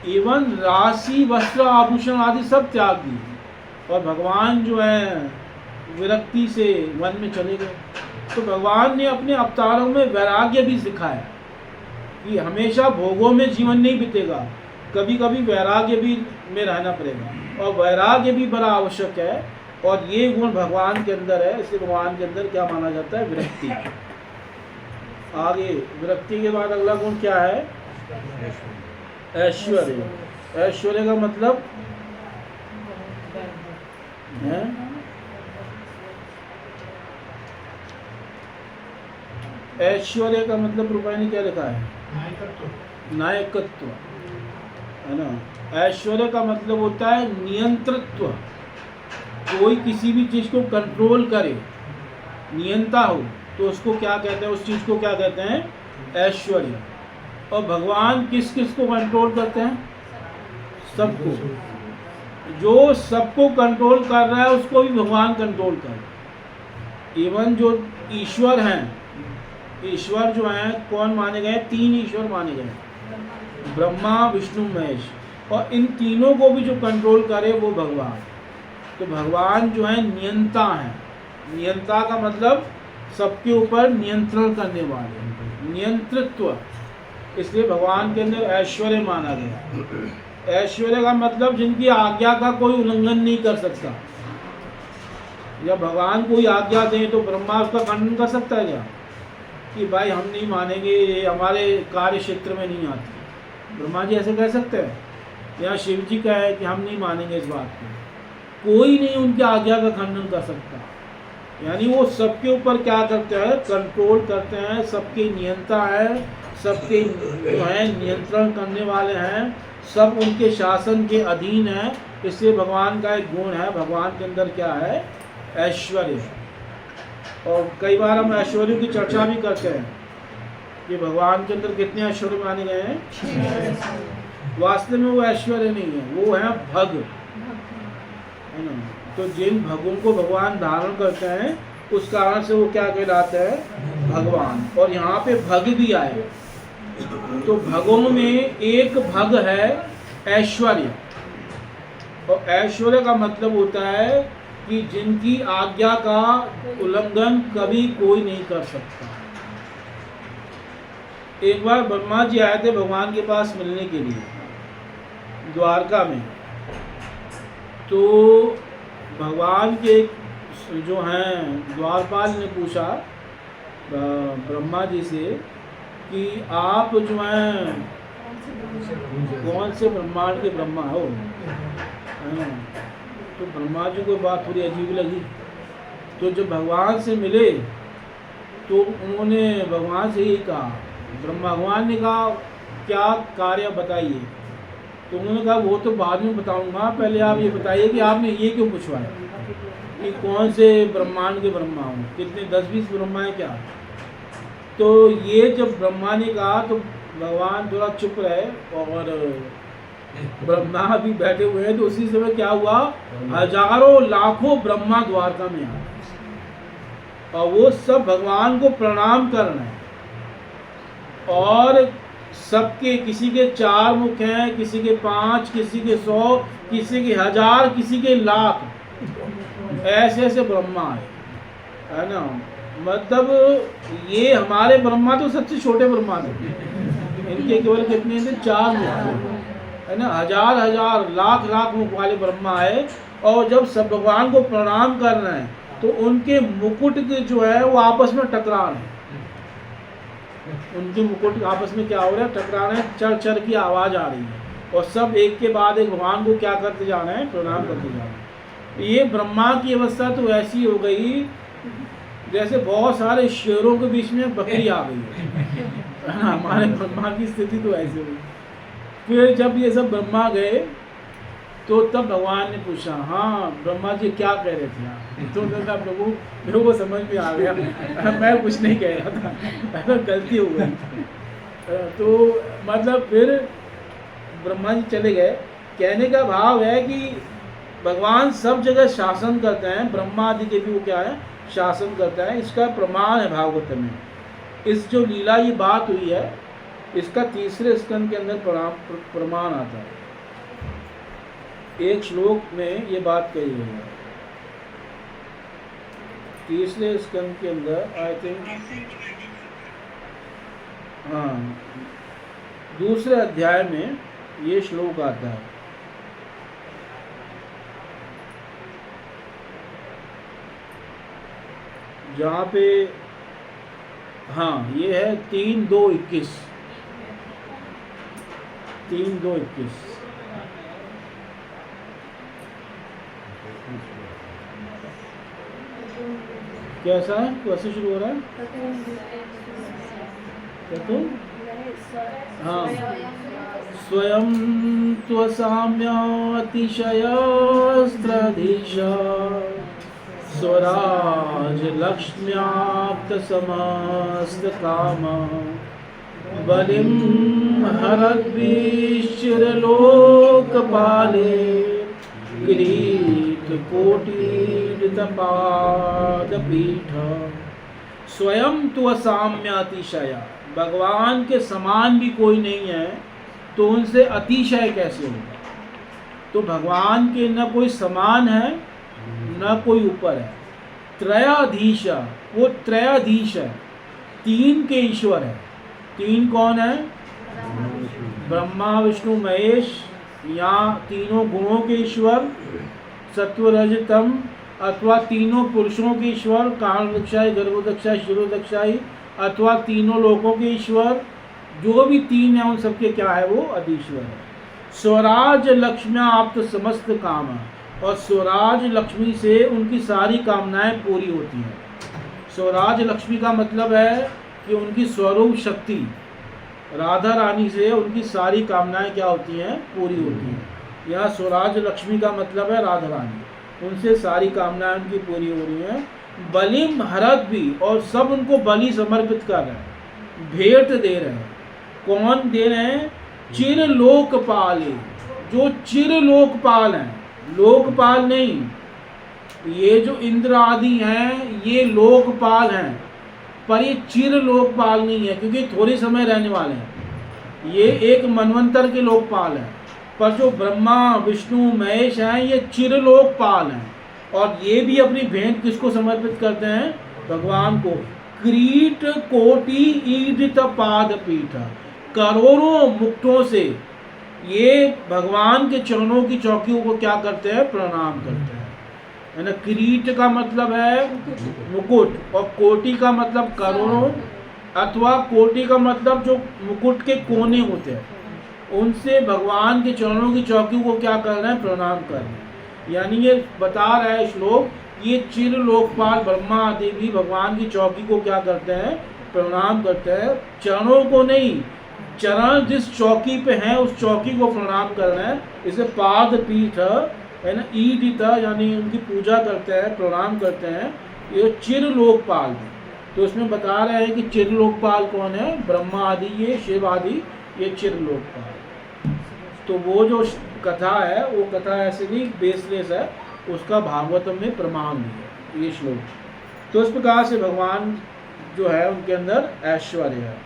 इवन राशि वस्त्र आभूषण आदि सब त्याग दिए, और भगवान जो है विरक्ति से वन में चले गए। तो भगवान ने अपने अवतारों में वैराग्य भी सिखाया कि हमेशा भोगों में जीवन नहीं बीतेगा, कभी कभी वैराग्य भी में रहना पड़ेगा, और वैराग्य भी बड़ा आवश्यक है। और ये गुण भगवान के अंदर है, इसलिए भगवान के अंदर क्या माना जाता है, विरक्ति। आगे विरक्ति के बाद अगला गुण क्या है, ऐश्वर्य। ऐश्वर्य का मतलब है ऐश्वर्य का मतलब रुपये ने क्या लिखा है, नायकत्व, है ना। ऐश्वर्य का मतलब होता है नियंत्रित्व, कोई किसी भी चीज़ को कंट्रोल करे, नियंता हो, तो उसको क्या कहते हैं, उस चीज़ को क्या कहते हैं, ऐश्वर्य। और भगवान किस किस को कंट्रोल करते हैं, सबको। जो सबको कंट्रोल कर रहा है उसको भी भगवान कंट्रोल कर रहा है। इवन जो ईश्वर हैं, ईश्वर जो हैं कौन माने गए, 3 ईश्वर माने गए, ब्रह्मा विष्णु महेश, और इन तीनों को भी जो कंट्रोल करे वो भगवान। तो भगवान जो है नियंता हैं। नियंता का मतलब सबके ऊपर नियंत्रण करने वाले, नियंत्रित्व। इसलिए भगवान के अंदर ऐश्वर्य माना गया। ऐश्वर्य का मतलब जिनकी आज्ञा का कोई उल्लंघन नहीं कर सकता। जब भगवान कोई आज्ञा दें तो ब्रह्मा उसका खंडन कर सकता है क्या, कि भाई हम नहीं मानेंगे, ये हमारे कार्य क्षेत्र में नहीं आती। ब्रह्मा जी ऐसे कह सकते हैं, या शिव जी का है कि हम नहीं मानेंगे इस बात को। कोई नहीं उनकी आज्ञा का खंडन कर सकता। यानी वो सबके ऊपर क्या करते हैं, कंट्रोल करते हैं, सबके नियंता है, सबके जो है नियंत्रण करने वाले हैं, सब उनके शासन के अधीन है। इसलिए भगवान का एक गुण है, भगवान के अंदर क्या है, ऐश्वर्य। और कई बार हम ऐश्वर्य की चर्चा भी करते हैं कि भगवान के अंदर कितने ऐश्वर्य माने गए हैं। वास्तव में वो ऐश्वर्य नहीं है, वो है भग, है ना। तो जिन भगों को भगवान धारण करते हैं उस कारण से वो क्या कहलाते हैं, भगवान। और यहाँ पे भग भी आए, तो भगों में एक भग है ऐश्वर्य। और ऐश्वर्य का मतलब होता है कि जिनकी आज्ञा का उल्लंघन कभी कोई नहीं कर सकता। एक बार ब्रह्मा जी आए थे भगवान के पास मिलने के लिए द्वारका में। तो भगवान के जो हैं द्वारपाल ने पूछा ब्रह्मा जी से कि आप जो हैं कौन से ब्रह्मांड के ब्रह्मा हो, तो ब्रह्मा जी को बात थोड़ी अजीब लगी। तो जब भगवान से मिले तो उन्होंने भगवान से यही कहा, भगवान ने कहा क्या कार्य बताइए। तो उन्होंने कहा वो तो बाद में बताऊंगा, पहले आप ये बताइए कि आपने ये क्यों पूछवाया। कि कौन से ब्रह्मांड के ब्रह्मा हूँ, कितने 10-20 ब्रह्मा है क्या। तो ये जब ब्रह्मा ने कहा तो भगवान थोड़ा चुप रहे और ब्रह्मा भी बैठे हुए हैं। तो उसी समय क्या हुआ, हजारों लाखों ब्रह्मा द्वारका में आए और वो सब भगवान को प्रणाम कर रहे हैं। और सबके, किसी के 4 मुख हैं, किसी के 5, किसी के 100, किसी के 1000, किसी के लाख, ऐसे ऐसे ब्रह्मा है ना। मतलब ये हमारे ब्रह्मा तो सबसे छोटे ब्रह्मा थे, इनके केवल कितने थे, 4 मुख है ना। 1000 लाख मुख वाले ब्रह्मा है। और जब सब भगवान को प्रणाम कर रहे हैं तो उनके मुकुट के जो है वो आपस में टकरा रहे हैं। उनके मुकुट आपस में क्या हो रहा है, टकरा रहे हैं, चर चर की आवाज़ आ रही है और सब एक के बाद एक भगवान को क्या करते जा रहे हैं, प्रणाम करते जा रहे हैं। ये ब्रह्मा की अवस्था तो ऐसी हो गई जैसे बहुत सारे शेरों के बीच में बकरी आ गई है ना। हमारे ब्रह्मा की स्थिति तो ऐसी हुई। फिर जब ये सब ब्रह्मा गए तो तब भगवान ने पूछा, हाँ ब्रह्मा जी क्या कह रहे थे आप। तो कहता प्रभु मेरे को समझ में आ गया, मैं कुछ नहीं कह रहा था, गलती हो गई। तो मतलब फिर ब्रह्मा जी चले गए। कहने का भाव है कि भगवान सब जगह शासन करते हैं, ब्रह्मा आदि के भी वो क्या है, शासन करता है। इसका प्रमाण है भागवत में। इस जो लीला ये बात हुई है इसका 3रे स्कंद के अंदर प्रमाण आता है। एक श्लोक में ये बात कही गई है 3रे स्कंद के अंदर, आई थिंक हाँ 2रे अध्याय में ये श्लोक आता है। जहाँ पे हाँ ये है 3:2:21 3:2:21। कैसा है, कैसे शुरू हो रहा है, क्या तुम हाँ स्वयं त्वसाम्य अतिशयस्त्रधीश स्वराज लक्ष्म्याप्त समस्त काम बलिं हरद्भिश्चिरलोकपाले किरीटकोटितपादपीठ। स्वयं त्वसाम्य अतिशय, भगवान के समान भी कोई नहीं है तो उनसे अतिशय कैसे होगा। तो भगवान के न कोई समान है न कोई ऊपर है। त्रयाधीश, वो त्रयाधीश है, 3 के ईश्वर है। 3 कौन है, ब्रह्मा विष्णु महेश, या तीनों गुणों के ईश्वर सत्व रज तम, अथवा तीनों पुरुषों के ईश्वर कारणदक्षाई गर्भदक्षाई शिरोदक्षाई, अथवा तीनों लोकों के ईश्वर। जो भी 3 है उन सबके क्या है, वो अधीश्वर है। स्वराज लक्ष्म्या आप्त समस्त काम, और स्वराज लक्ष्मी से उनकी सारी कामनाएं पूरी होती हैं। स्वराज लक्ष्मी का मतलब है कि उनकी स्वरूप शक्ति राधा रानी से उनकी सारी कामनाएं क्या होती हैं, पूरी होती हैं। यहाँ स्वराज लक्ष्मी का मतलब है राधा रानी, उनसे सारी कामनाएं उनकी पूरी हो रही हैं। बलिम हरत भी, और सब उनको बलि समर्पित कर रहे हैं, भेंट दे रहे हैं। कौन दे रहे हैं, चिर लोकपाल, जो चिर लोकपाल हैं, लोकपाल नहीं, ये जो इंद्र आदि हैं ये लोकपाल हैं, पर ये चिर लोकपाल नहीं है क्योंकि थोड़े समय रहने वाले हैं। ये एक मनवंतर के लोकपाल हैं, पर जो ब्रह्मा विष्णु महेश हैं ये चिर लोकपाल हैं। और ये भी अपनी भेंट किसको समर्पित करते हैं, भगवान को। क्रीट कोटि ईडित पाद पीठ, करोड़ों मुक्तों से ये भगवान के चरणों की चौकियों को क्या करते हैं, प्रणाम करते हैं, है ना। किरीट का मतलब है मुकुट, और कोटि का मतलब करोड़ों, अथवा कोटि का मतलब जो मुकुट के कोने होते हैं, उनसे भगवान के चरणों की चौकियों को क्या कर रहे हैं, प्रणाम कर रहे हैं। यानी ये बता रहा है श्लोक, ये चिर लोकपाल ब्रह्मा आदि भी भगवान की चौकी को क्या करते हैं, प्रणाम करते हैं। चरणों को नहीं, चरण जिस चौकी पे हैं उस चौकी को प्रणाम कर रहे हैं। इसे पाद पीठ है ना। ईडिता यानी उनकी पूजा करते हैं, प्रणाम करते हैं, ये चिर लोकपाल हैं। तो इसमें बता रहे हैं कि चिर लोकपाल कौन है, ब्रह्मा आदि, ये शिव आदि, ये चिर लोकपाल। तो वो जो कथा है वो कथा ऐसे नहीं बेसलेस है, उसका भागवतम में प्रमाण भी है ये श्लोक। तो इस प्रकार से भगवान जो है उनके अंदर ऐश्वर्य है।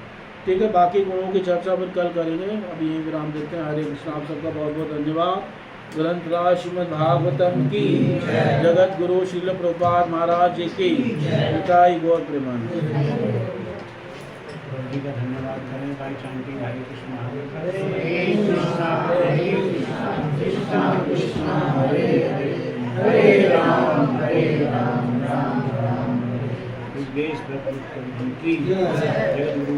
ठीक है, बाकी गुणों की चर्चा फिर कल करेंगे, अभी यहीं विराम देते हैं। हरे कृष्ण। आप सबका बहुत बहुत धन्यवाद। ग्रंथ राज श्रीमद् भागवतम की जगत गुरु श्रील प्रभुपाद महाराज जी की पिताई गौर प्रेमानंद। जी का धन्यवाद करें भाई शांति। हरे कृष्ण हरे राम राम राम। इस देश की जगत गुरु